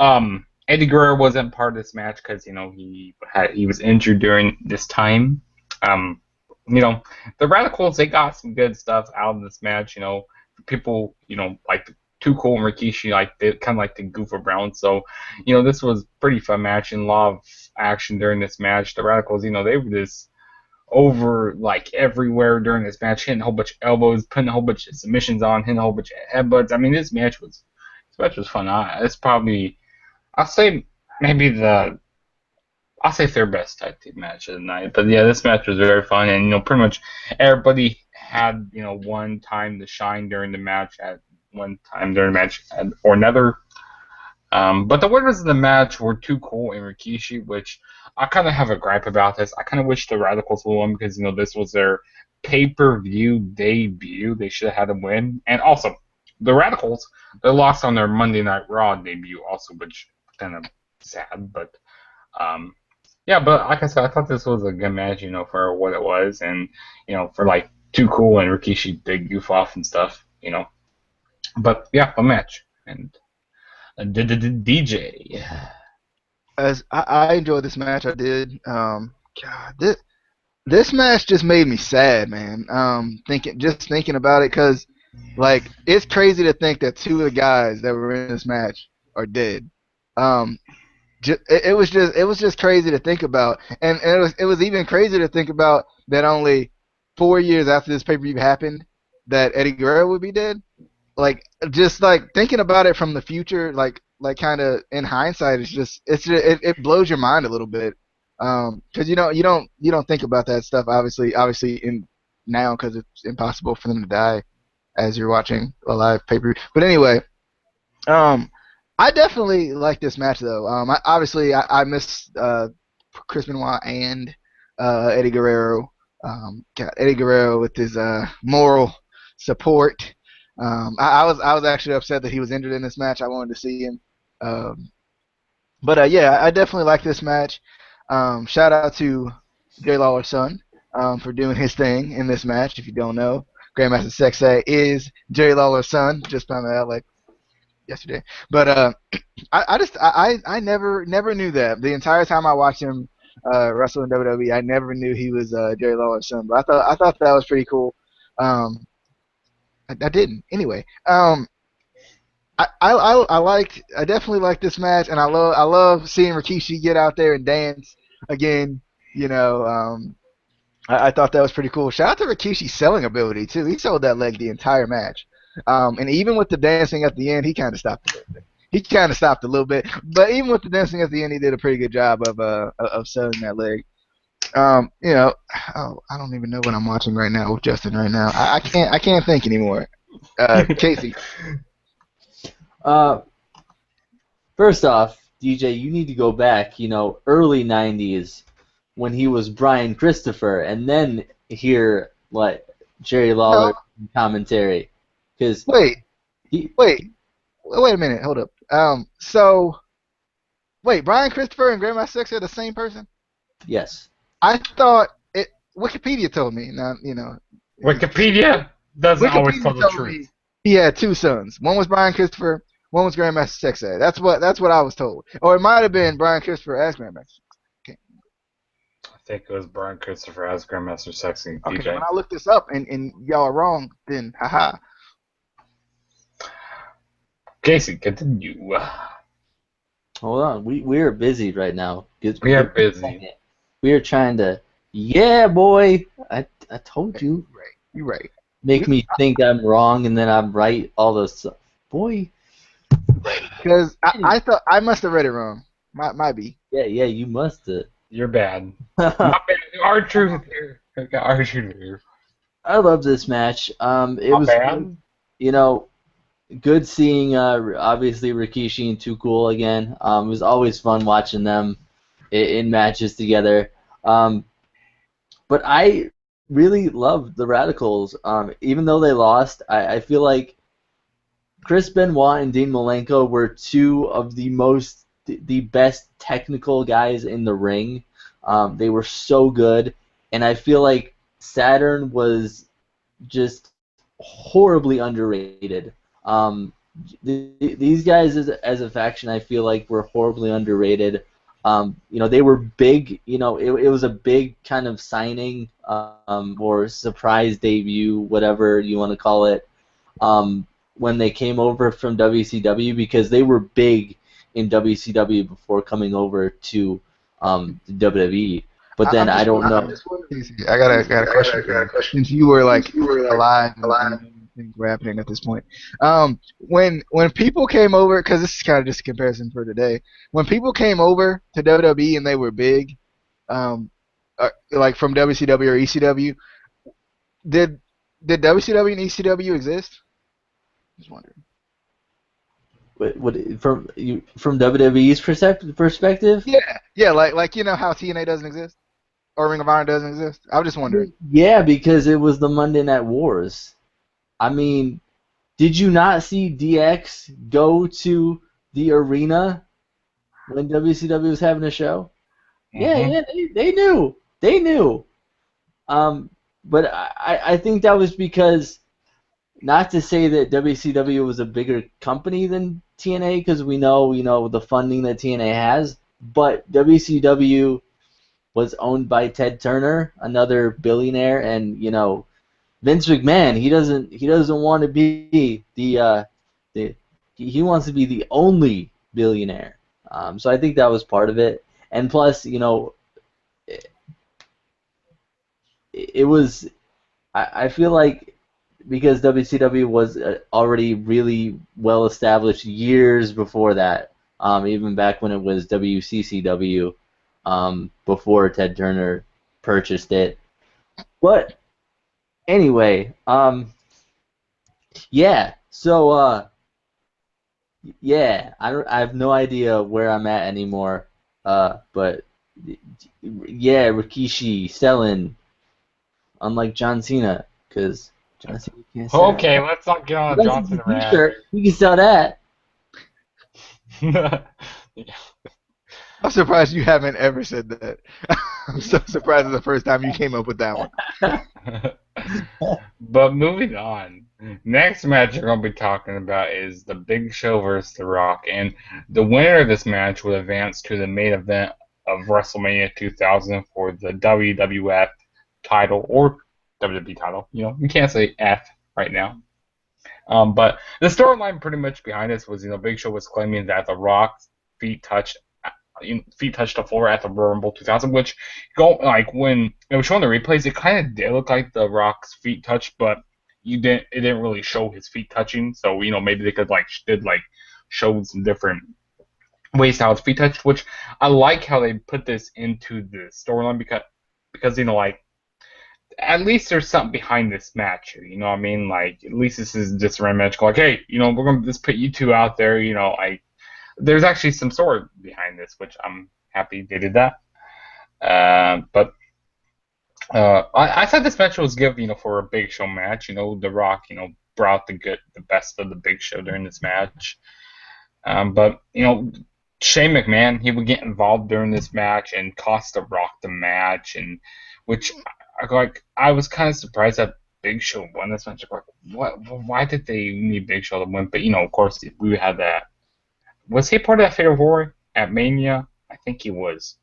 A: Eddie Guerrero wasn't part of this match because he was injured during this time. The Radicals, they got some good stuff out of this match. People like Too Cool and Rikishi, like they kind of like to goof around. So this was a pretty fun match and a lot of action during this match. The Radicals, they were just over like everywhere during this match, hitting a whole bunch of elbows, putting a whole bunch of submissions on, hitting a whole bunch of headbutts. I mean, this match was fun. It's probably, I'll say maybe the I'll say their best tag team match of the night. But yeah, this match was very fun, and pretty much everybody had one time to shine during the match at one time during the match or another. But the winners of the match were Too Cool and Rikishi, which I kind of have a gripe about this. I kind of wish the Radicals would win because this was their pay-per-view debut. They should have had them win, and also the Radicals they lost on their Monday Night Raw debut also, which kind of sad, but. Yeah, but like I said, I thought this was a good match, for what it was, and for like Too Cool and Rikishi big goof off and stuff. But yeah, a match and DJ.
C: As I enjoyed this match, I did. God, this match just made me sad, man. Thinking about it, cause like it's crazy to think that two of the guys that were in this match are dead. Um, it was just crazy to think about, and it was even crazier to think about that only 4 years after this pay-per-view happened, that Eddie Guerrero would be dead. Like just like thinking about it from the future, like kind of in hindsight, it blows your mind a little bit, because you don't think about that stuff obviously in now because it's impossible for them to die as you're watching a live pay-per-view. But anyway, um. I definitely like this match though. I miss Chris Benoit and Eddie Guerrero. Eddie Guerrero with his moral support. I was actually upset that he was injured in this match. I wanted to see him. But yeah, I definitely like this match. Shout out to Jerry Lawler's son for doing his thing in this match. If you don't know, Grandmaster Sexay is Jerry Lawler's son. Just found that out like yesterday. But I never knew that. The entire time I watched him wrestle in WWE, I never knew he was Jerry Lawler's son. But I thought that was pretty cool. I didn't. Anyway, I definitely like this match, and I love seeing Rikishi get out there and dance again. I thought that was pretty cool. Shout out to Rikishi's selling ability too. He sold that leg the entire match. And even with the dancing at the end, he kind of stopped a little bit. But even with the dancing at the end, he did a pretty good job of selling that leg. I don't even know what I'm watching right now with Justin right now. I can't think anymore. Casey.
B: First off, DJ, you need to go back, early 90s when he was Brian Christopher, and then hear like Jerry Lawler commentary. Cause
C: wait a minute, hold up. So wait, Brian Christopher and Grandma Sexay are the same person?
B: Yes.
C: I thought it. Wikipedia told me. Now
A: Wikipedia doesn't always tell the truth.
C: He had two sons. One was Brian Christopher. One was Grandmaster Sexay. That's what I was told. Or it might have been Brian Christopher as Grandmaster. Okay.
A: I think it was Brian Christopher as Grandmaster Sexay.
C: Okay,
A: DJ.
C: when I look this up and y'all are wrong, then haha.
A: Casey, continue.
B: Hold on, we are busy right now.
A: We are busy.
B: We are trying to. Yeah, boy. I told you.
C: You're right.
B: Make me think I'm wrong and then I'm right. All those stuff. Boy.
C: Because I thought I must have read it wrong. Might be.
B: Yeah, you must have.
A: You're bad. Not bad. Our truth here. Our truth here.
B: I love this match. It
A: Not
B: was
A: bad.
B: good seeing obviously Rikishi and Too Cool again. It was always fun watching them in matches together. But I really loved the Radicals. Even though they lost, I feel like Chris Benoit and Dean Malenko were two of the best technical guys in the ring. They were so good, and I feel like Saturn was just horribly underrated. These guys as a faction, I feel like were horribly underrated. They were big. It was a big kind of signing or surprise debut, whatever you want to call it, when they came over from WCW, because they were big in WCW before coming over to the WWE. But then I don't know.
C: I got a question. Since you were alive things were happening at this point. When people came over, because this is kind of just a comparison for today. When people came over to WWE and they were big, um, like from WCW or ECW, did did WCW and ECW exist? Just wondering.
B: From WWE's perspective?
C: Yeah, yeah, like you know how TNA doesn't exist or Ring of Honor doesn't exist. I was just wondering.
B: Yeah, because it was the Monday Night Wars. I mean, did you not see DX go to the arena when WCW was having a show? Yeah,
A: Hmm.
B: yeah, they knew. They knew. Um, but I think that was because, not to say that WCW was a bigger company than TNA, because we know, the funding that TNA has, but WCW was owned by Ted Turner, another billionaire, and Vince McMahon, he doesn't want to be the he wants to be the only billionaire. So I think that was part of it, and plus, it, it was I feel like because WCW was already really well established years before that, even back when it was WCCW, before Ted Turner purchased it. But anyway, yeah. So yeah, I have no idea where I'm at anymore. But yeah, Rikishi selling, unlike John Cena, because John Cena can't sell.
A: Okay, let's not get on a
B: Unless it's
A: Johnson
B: a
A: rant.
B: T-shirt, you can sell that.
C: I'm surprised you haven't ever said that. I'm so surprised it's the first time you came up with that one.
A: But moving on, next match we're going to be talking about is the Big Show versus The Rock, and the winner of this match would advance to the main event of WrestleMania 2000 for the WWF title or WWE title. You can't say F right now. But the storyline pretty much behind this was, Big Show was claiming that The Rock's feet touched feet touched the floor at the Rumble 2000, which when it was showing the replays, it kind of did look like The Rock's feet touched, but it didn't really show his feet touching. So maybe they could show some different ways how his feet touched, which I like how they put this into the storyline because at least there's something behind this match. You know what I mean? Like, at least this is just a random match. Like, hey, we're gonna just put you two out there. There's actually some story behind this, which I'm happy they did that. But I thought this match was good, for a Big Show match. The Rock, brought the best of the Big Show during this match. But Shane McMahon, he would get involved during this match and cost The Rock the match, and which I was kind of surprised that Big Show won this match. Like, what? Why did they need Big Show to win? But of course, we had that. Was he part of that Fatal 4 at Mania? I think he was.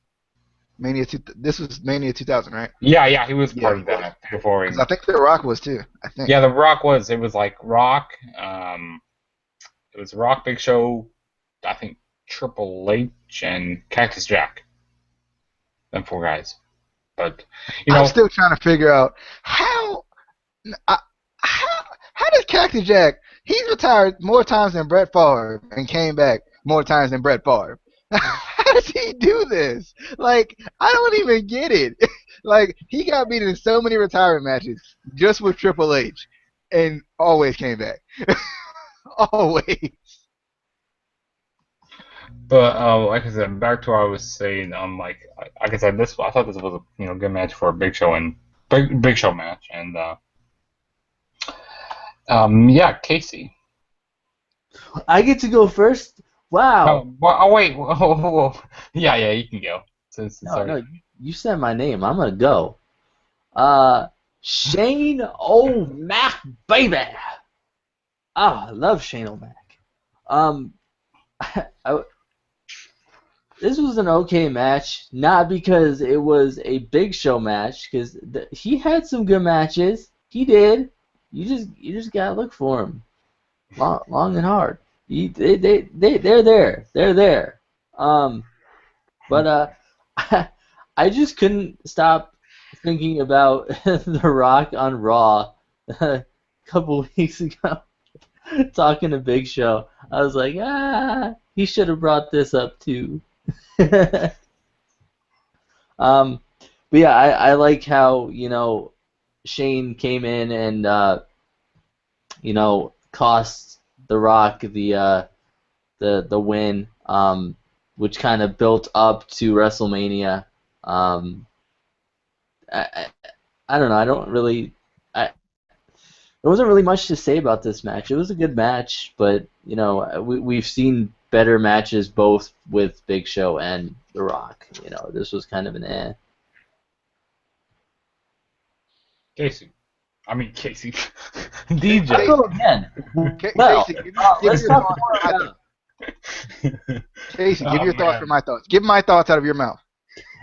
C: This was Mania 2000, right?
A: Yeah, he was
C: Yeah,
A: part of that Fatal 4.
C: because I think The Rock was too. I think.
A: Yeah, The Rock was. It was like Rock. It was Rock, Big Show, I think Triple H, and Cactus Jack. Them four guys. But
C: I'm still trying to figure out how how does Cactus Jack? He's retired more times than Brett Favre and came back more times than Brett Favre. How does he do this? Like, I don't even get it. Like, he got beat in so many retirement matches just with Triple H and always came back. Always.
A: But like I said, back to what I was saying. Like I said, I thought this was a good match for a Big Show and Big Show match, and yeah, Casey.
B: I get to go first. Wow.
A: Oh wait, whoa. Yeah, you can go.
B: No, you said my name. I'm gonna go. Shane O'Mac, baby. I love Shane O'Mac. This was an okay match, not because it was a Big Show match, because he had some good matches. He did. You just gotta look for him, long and hard. They're there. They're there. But I just couldn't stop thinking about The Rock on Raw couple weeks ago talking to Big Show. I was like, he should have brought this up too. But yeah, I like how, Shane came in and cost The Rock the win, which kind of built up to WrestleMania. I don't know. There wasn't really much to say about this match. It was a good match, but we've seen better matches both with Big Show and The Rock. This was kind of an eh.
A: Casey. DJ.
B: I'll go again. Well, let's talk about
C: Casey, give your thoughts for my thoughts. Give my thoughts out of your mouth.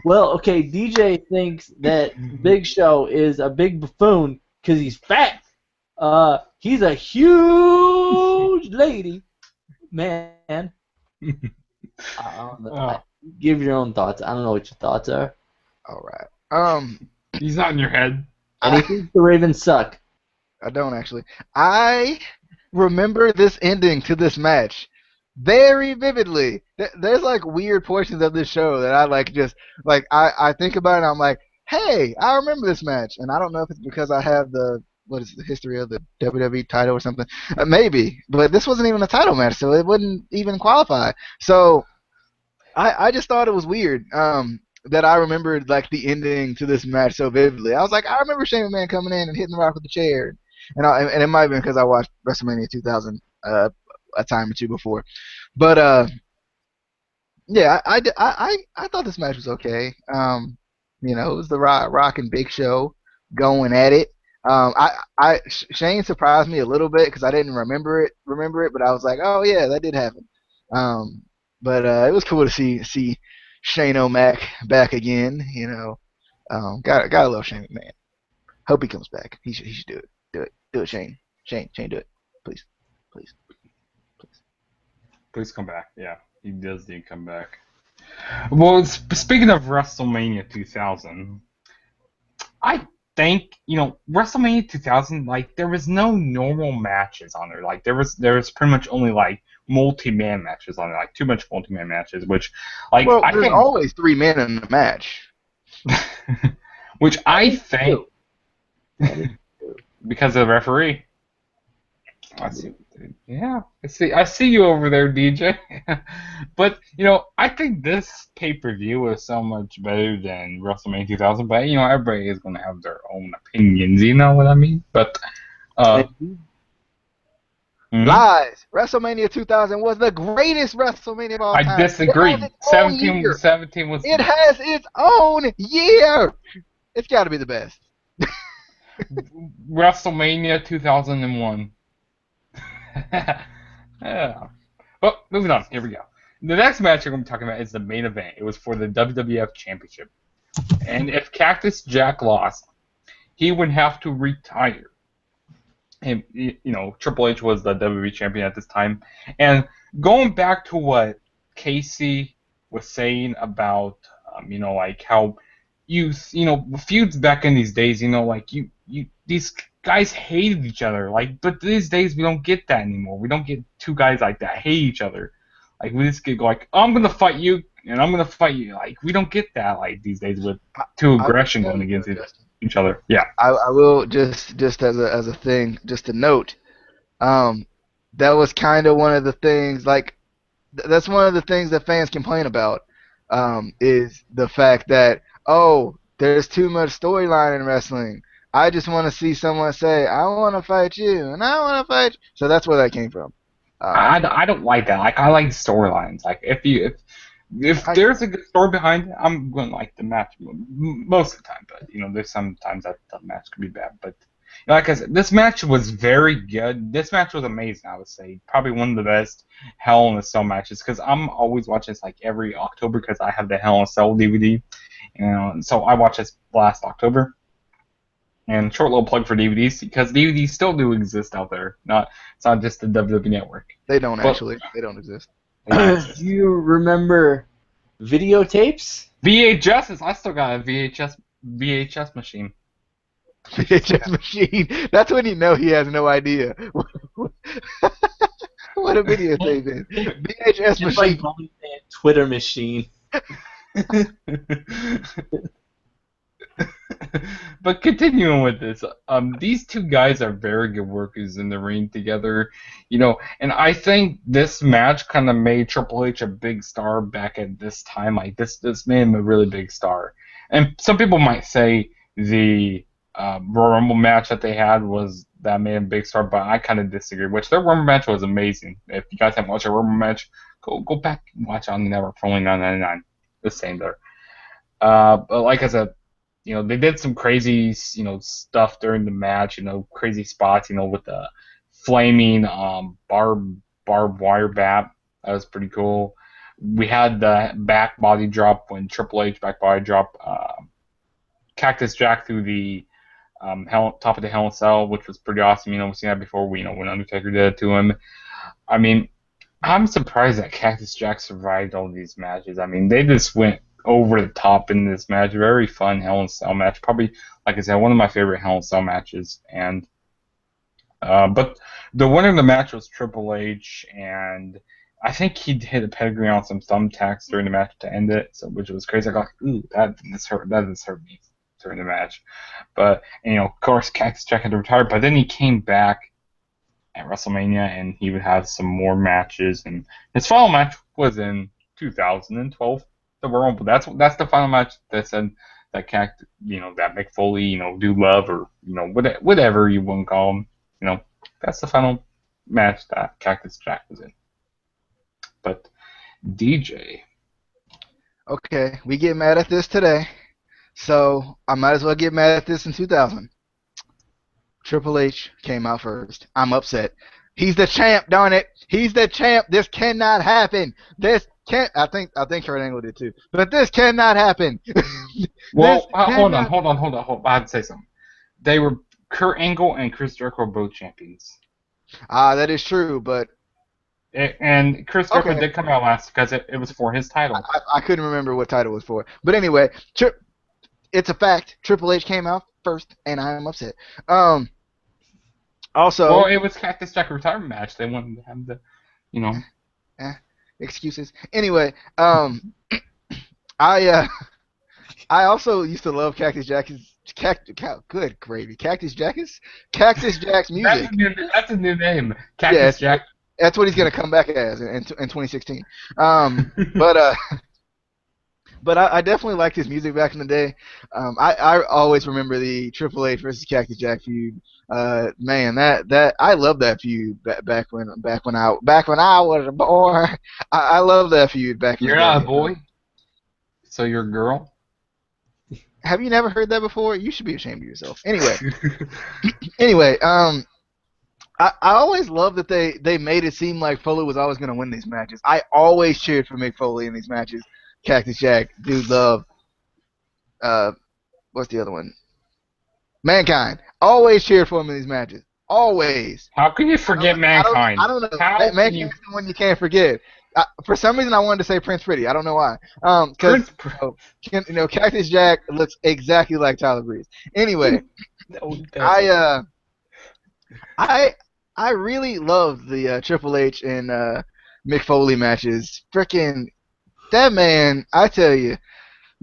B: Well, okay, DJ thinks that Big Show is a big buffoon because he's fat. He's a huge lady, man. I don't know. Give your own thoughts. I don't know what your thoughts are.
C: All right.
A: He's not in your head.
B: And he thinks the Ravens suck.
C: I don't actually. I remember this ending to this match very vividly. There's like weird portions of this show that I think about it and I'm like, hey, I remember this match. And I don't know if it's because I have the history of the WWE title or something. Maybe. But this wasn't even a title match, so it wouldn't even qualify. So I just thought it was weird that I remembered like the ending to this match so vividly. I was like, I remember Shane McMahon coming in and hitting The Rock with the chair. And it might have been because I watched WrestleMania 2000 a time or two before. But yeah, I thought this match was okay. It was the Rock and Big Show going at it. Shane surprised me a little bit because I didn't remember it, but I was like, oh yeah, that did happen. But it was cool to see Shane O'Mac back again. Gotta love Shane McMahon. Hope he comes back. He should do it. Do it, Shane. Shane, do it, please.
A: Please come back. Yeah, he does need to come back. Well, speaking of WrestleMania 2000, I think WrestleMania 2000, like there was no normal matches on there. Like there was pretty much only like multi-man matches on there, like too much multi-man matches, which like
C: there's always 3 men in the match,
A: which I think because of the referee. I see you over there, DJ. But I think this pay-per-view was so much better than WrestleMania 2000. But everybody is gonna have their own opinions. You know what I mean? But
C: lies. WrestleMania 2000 was the greatest WrestleMania of all time.
A: I disagree. 17 was.
C: It has its own year. It's got to be the best.
A: WrestleMania 2001. Yeah. Well, moving on. Here we go. The next match we're going to be talking about is the main event. It was for the WWF Championship. And if Cactus Jack lost, he would have to retire. And, Triple H was the WWE Champion at this time. And going back to what Casey was saying about, like how feuds back in these days, these guys hated each other, but these days we don't get that anymore. We don't get two guys like that hate each other. Like we just get like, I'm gonna fight you and I'm gonna fight you. Like we don't get that these days with two aggression going against each other. Yeah.
C: I will just as a thing, just a note. That was kind of one of the things. That's one of the things that fans complain about. Is the fact that there's too much storyline in wrestling. I just want to see someone say, I want to fight you, and I want to fight you. So that's where that came from.
A: I don't like that. Like I like storylines. Like if there's a good story behind it, I'm going to like the match most of the time. But there's sometimes that the match could be bad. But like I said, this match was very good. This match was amazing. I would say probably one of the best Hell in a Cell matches because I'm always watching this like every October because I have the Hell in a Cell DVD. So I watched this last October. And short little plug for DVDs because DVDs still do exist out there. It's not just the WWE Network.
C: They don't actually. They don't exist.
B: Do you remember videotapes?
A: VHSs. I still got a VHS machine.
C: VHS machine. That's when you know he has no idea what a videotape is. VHS
B: It's like
C: machine.
B: Bowling Man Twitter machine.
A: But continuing with this, these two guys are very good workers in the ring together, and I think this match kind of made Triple H a big star back at this time. Like this made him a really big star. And some people might say the Royal Rumble match that they had was that made him a big star, but I kind of disagree. Which their Rumble match was amazing. If you guys haven't watched a Rumble match, go back and watch it on the network for only $9.99. The same there. But like I said, they did some crazy, stuff during the match, crazy spots, with the flaming barbed wire bat. That was pretty cool. We had the back body drop when Triple H back body drop Cactus Jack through the top of the Hell in a Cell, which was pretty awesome. We've seen that before. When Undertaker did it to him. I mean, I'm surprised that Cactus Jack survived all these matches. I mean, they just went over the top in this match. Very fun Hell in a Cell match. Probably, like I said, one of my favorite Hell in a Cell matches. And but the winner of the match was Triple H, and I think he hit a pedigree on some thumbtacks during the match to end it, which was crazy. I got ooh, that just hurt me during the match. But of course, Cactus Jack had to retire, but then he came back at WrestleMania, and he would have some more matches. And his final match was in 2012. The Royal Rumble. That's the final match that said that that Mick Foley, do love or whatever you want to call him. That's the final match that Cactus Jack was in. But DJ.
C: Okay, we get mad at this today, so I might as well get mad at this in 2000. Triple H came out first. I'm upset. He's the champ, darn it. He's the champ. This cannot happen. This can't. I think Kurt Angle did too. But this cannot happen.
A: Well, hold on. I had to say something. They were Kurt Angle and Chris Jericho were both champions.
C: That is true, but
A: and Chris Jericho did come out last because it was for his title.
C: I couldn't remember what title it was for. But anyway, it's a fact. Triple H came out first, and I am upset. Also,
A: well, it was Cactus Jack retirement match. They wanted to have the,
C: excuses. Anyway, I also used to love Cactus Jack's good gravy. Cactus Jack's music.
A: That's a new name. Cactus Jack.
C: That's what he's gonna come back as in 2016. But I definitely liked his music back in the day. I always remember the Triple H versus Cactus Jack feud. Man, that I love that feud back when I was a boy. I love that feud back in the day.
A: You're not a boy, so you're a girl.
C: Have you never heard that before? You should be ashamed of yourself. Anyway, I always loved that they made it seem like Foley was always going to win these matches. I always cheered for Mick Foley in these matches. Cactus Jack, Dude Love, what's the other one? Mankind. Always cheered for him in these matches. Always.
A: How can you forget Mankind?
C: I don't know. Mankind's the one you can't forget. For some reason, I wanted to say Prince Pretty. I don't know why. Because Cactus Jack looks exactly like Tyler Breeze. Anyway, I really love the Triple H and Mick Foley matches. Frickin' that man, I tell you,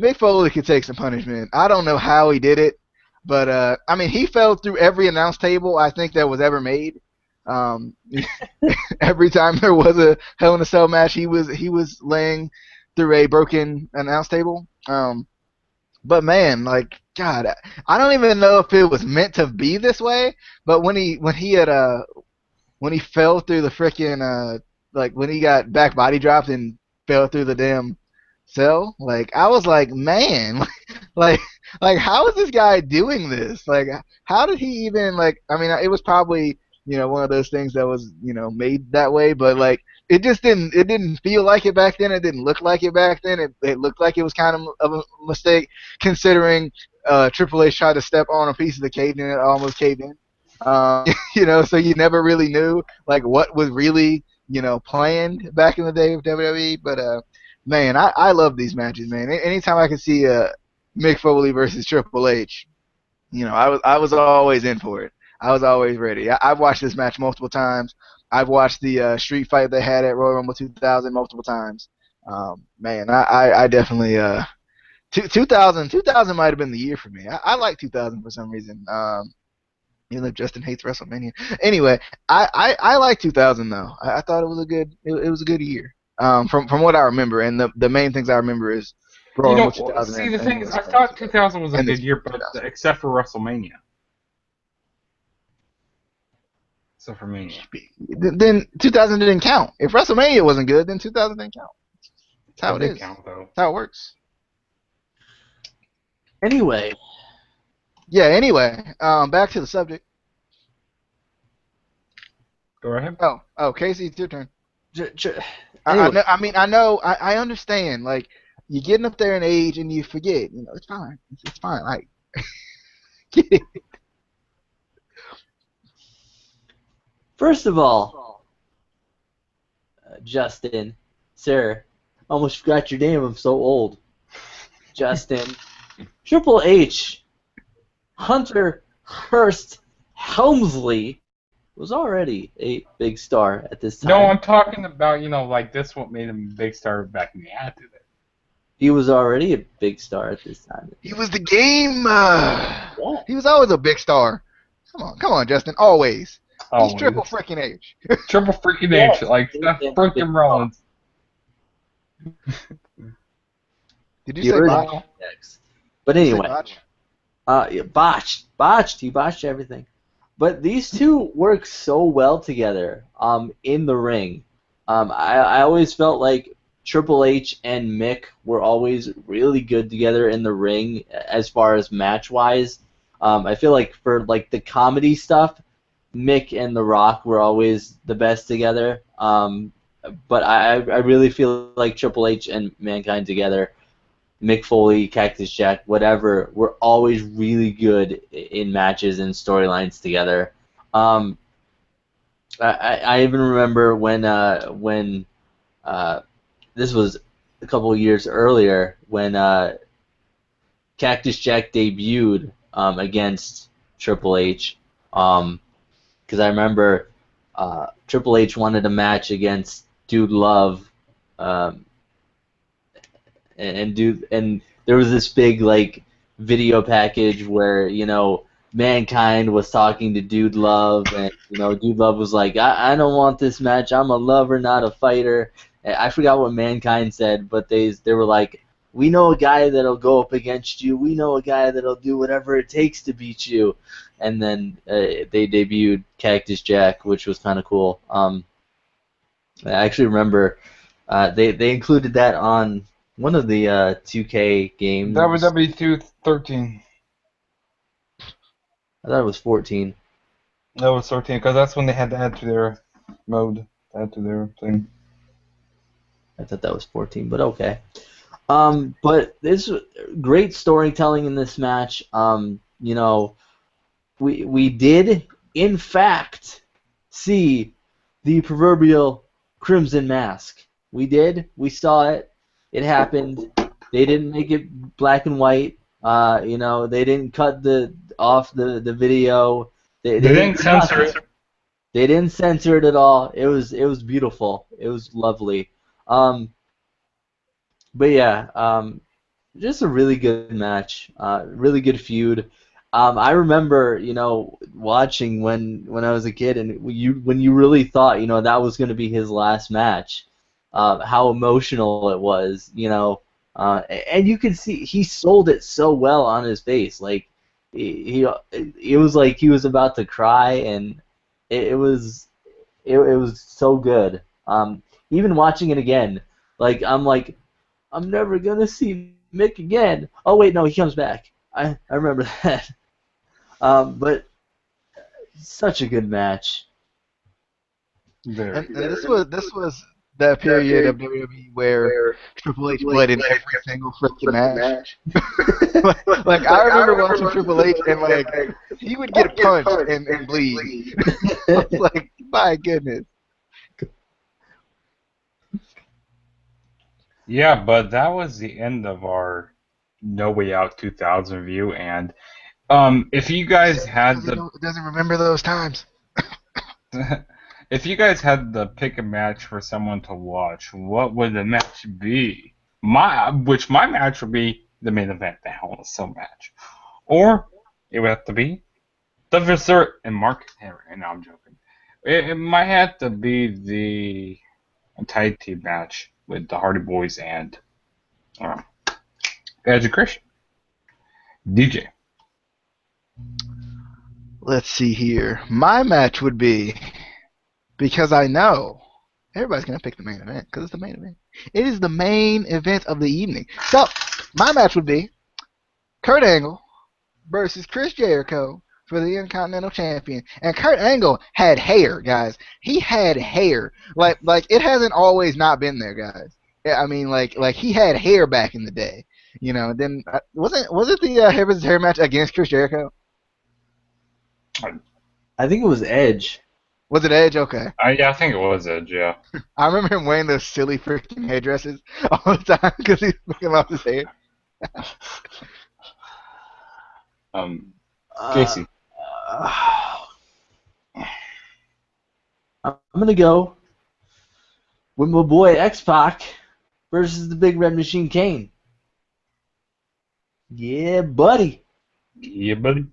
C: Mick Foley could take some punishment. I don't know how he did it, but I mean, he fell through every announce table I think that was ever made. Every time there was a Hell in a Cell match, he was laying through a broken announce table. But man, like God, I don't even know if it was meant to be this way. But when he fell through the frickin' like when he got back body dropped and fell through the damn cell, like I was like, man, like how is this guy doing this? Like how did he even I mean, it was probably one of those things that was made that way, but like it didn't feel like it back then. It didn't look like it back then. It looked like it was kind of a mistake considering Triple H tried to step on a piece of the cage and it almost caved in. So you never really knew like what was really planned back in the day of WWE. But man, I love these matches, man. Anytime I can see Mick Foley versus Triple H, I was always in for it. I was always ready. I've watched this match multiple times. I've watched the street fight they had at Royal Rumble 2000 multiple times. Man, I definitely 2000 might have been the year for me. I like 2000 for some reason. Even though Justin hates WrestleMania. Anyway, I like 2000 though. I thought it was a good year. From what I remember, and the main things I remember is Royal Rumble 2000
A: See, the
C: and
A: thing is, I
C: WrestleMania
A: thought
C: 2000
A: 2000 was a
C: and the
A: good year,
C: Super
A: but
C: 2000.
A: except for WrestleMania. So for Mania.
C: Then 2000 didn't count. If WrestleMania wasn't good, then 2000 didn't count. That's how
A: It
C: it
A: did
C: is.
A: count, though.
C: That's how it works.
B: Anyway,
C: Yeah. Anyway, back to the subject.
A: Go ahead.
C: Oh, Casey, it's your turn.
B: anyway,
C: I understand. Like, you're getting up there in age and you forget. It's fine. It's fine. Like, get it.
B: first of all, Justin, sir, almost forgot your name. I'm so old. Justin, Triple H, Hunter Hearst Helmsley was already a big star at this time.
A: No, I'm talking about, like this what made him a big star back in the Attitude.
B: He was already a big star at this time.
C: He was the game.
B: Yeah.
C: He was always a big star. Come on, Justin. Always. He's triple freaking H.
A: Triple freaking
B: Yes.
A: H, like Seth freaking Rollins.
C: Did you
B: The
C: say
B: original
C: botch?
B: Next. But
C: Did you say
B: anyway,
C: botch?
B: yeah, botched. He botched everything. But these two work so well together. In the ring. I always felt like Triple H and Mick were always really good together in the ring as far as match wise. I feel like for like the comedy stuff, Mick and The Rock were always the best together. But I really feel like Triple H and Mankind together, Mick Foley, Cactus Jack, whatever, were always really good in matches and storylines together. I even remember when this was a couple of years earlier when Cactus Jack debuted against Triple H. Because I remember Triple H wanted a match against Dude Love, and there was this big like video package where Mankind was talking to Dude Love, and Dude Love was like, I don't want this match. I'm a lover, not a fighter. And I forgot what Mankind said, but they were like, we know a guy that'll go up against you. We know a guy that'll do whatever it takes to beat you. And then they debuted Cactus Jack, which was kind of cool. I actually remember they included that on one of the 2K games.
A: WWE 213.
B: I thought it was 14.
A: That was 13, because that's when they had to add to their mode, add to their thing.
B: I thought that was 14, but okay. But there's great storytelling in this match. We did, in fact, see the proverbial Crimson Mask. We did. We saw it. It happened. They didn't make it black and white. They didn't cut off the video. They
A: didn't censor it.
B: They didn't censor it at all. It was beautiful. It was lovely. But yeah, just a really good match. Really good feud. I remember, watching when I was a kid, and when you really thought, that was going to be his last match. How emotional it was, and you could see he sold it so well on his face. Like it was like he was about to cry, and it was so good. Even watching it again, I'm never gonna see Mick again. Oh wait, no, he comes back. I remember that. But such a good match.
C: And this was that period of WWE where Triple H bled in every single freaking match. like I remember watching Triple H and like he would get punched and bleed. I was like, my goodness.
A: Yeah, but that was the end of our No Way Out 2000 review, and If you guys had
C: Doesn't remember those times.
A: if you guys had to pick a match for someone to watch, what would the match be? My match would be the main event, the Hell in a Cell match, or it would have to be the Visser and Mark Henry. No, I'm joking. It might have to be the tag team match with the Hardy Boys and uh, Edge and Christian. DJ.
C: Let's see here. My match would be, because I know everybody's going to pick the main event because it's the main event. It is the main event of the evening. So, my match would be Kurt Angle versus Chris Jericho for the Intercontinental Champion. And Kurt Angle had hair, guys. He had hair. Like it hasn't always not been there, guys. Yeah, I mean, like he had hair back in the day. You know, then was it the hair versus hair match against Chris Jericho?
B: I think it was Edge.
C: Was it Edge? Okay.
A: Yeah, I think it was Edge, yeah.
C: I remember him wearing those silly freaking headdresses all the time because he was looking off his hair.
A: Casey.
B: I'm going to go with my boy X-Pac versus the Big Red Machine Kane. Yeah, buddy.
A: Yeah, buddy.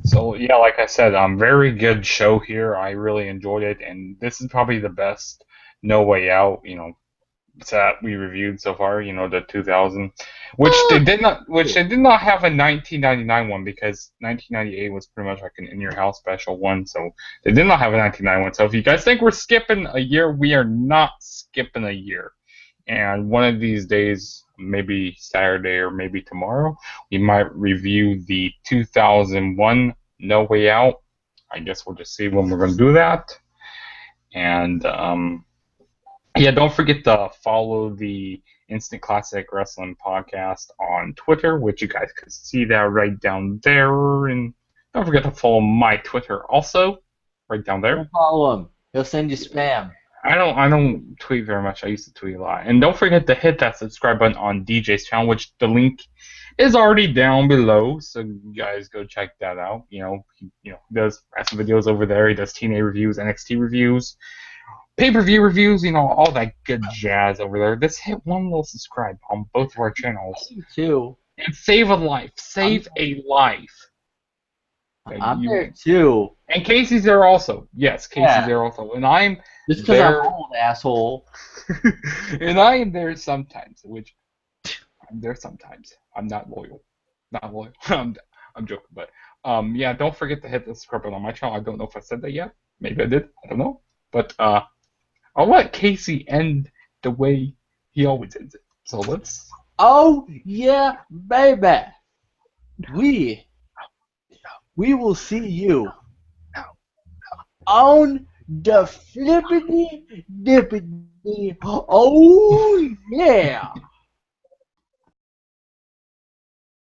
A: So, yeah, like I said, very good show here. I really enjoyed it, and this is probably the best No Way Out, that we reviewed so far, the 2000, which they did not have a 1999 one because 1998 was pretty much like an in your house special one, so they did not have a 1991. So if you guys think we're skipping a year, we are not skipping a year. And one of these days, maybe Saturday or maybe tomorrow, we might review the 2001 No Way Out. I guess we'll just see when we're going to do that. And yeah, don't forget to follow the Instant Classic Wrestling Podcast on Twitter, which you guys can see that right down there. And don't forget to follow my Twitter also, right down there.
B: Don't follow him. He'll send you spam.
A: I don't tweet very much. I used to tweet a lot. And don't forget to hit that subscribe button on DJ's channel, which the link is already down below. So you guys go check that out. He does wrestling videos over there. He does TNA reviews, NXT reviews, pay-per-view reviews, all that good jazz over there. Just hit one little subscribe on both of our channels.
B: Me too.
A: And save a life. Save a life.
B: I'm there too.
A: And Casey's there also. Yes, Casey's there also. And I'm
B: just because I'm old, asshole.
A: And I am there sometimes, which I'm there sometimes. I'm not loyal. Not loyal. I'm joking, but yeah, don't forget to hit the subscribe button on my channel. I don't know if I said that yet. Maybe I did. I don't know. But I'll let Casey end the way he always ends it. So let's.
B: Oh yeah, baby. We will see you on the flippity dippity. Oh yeah.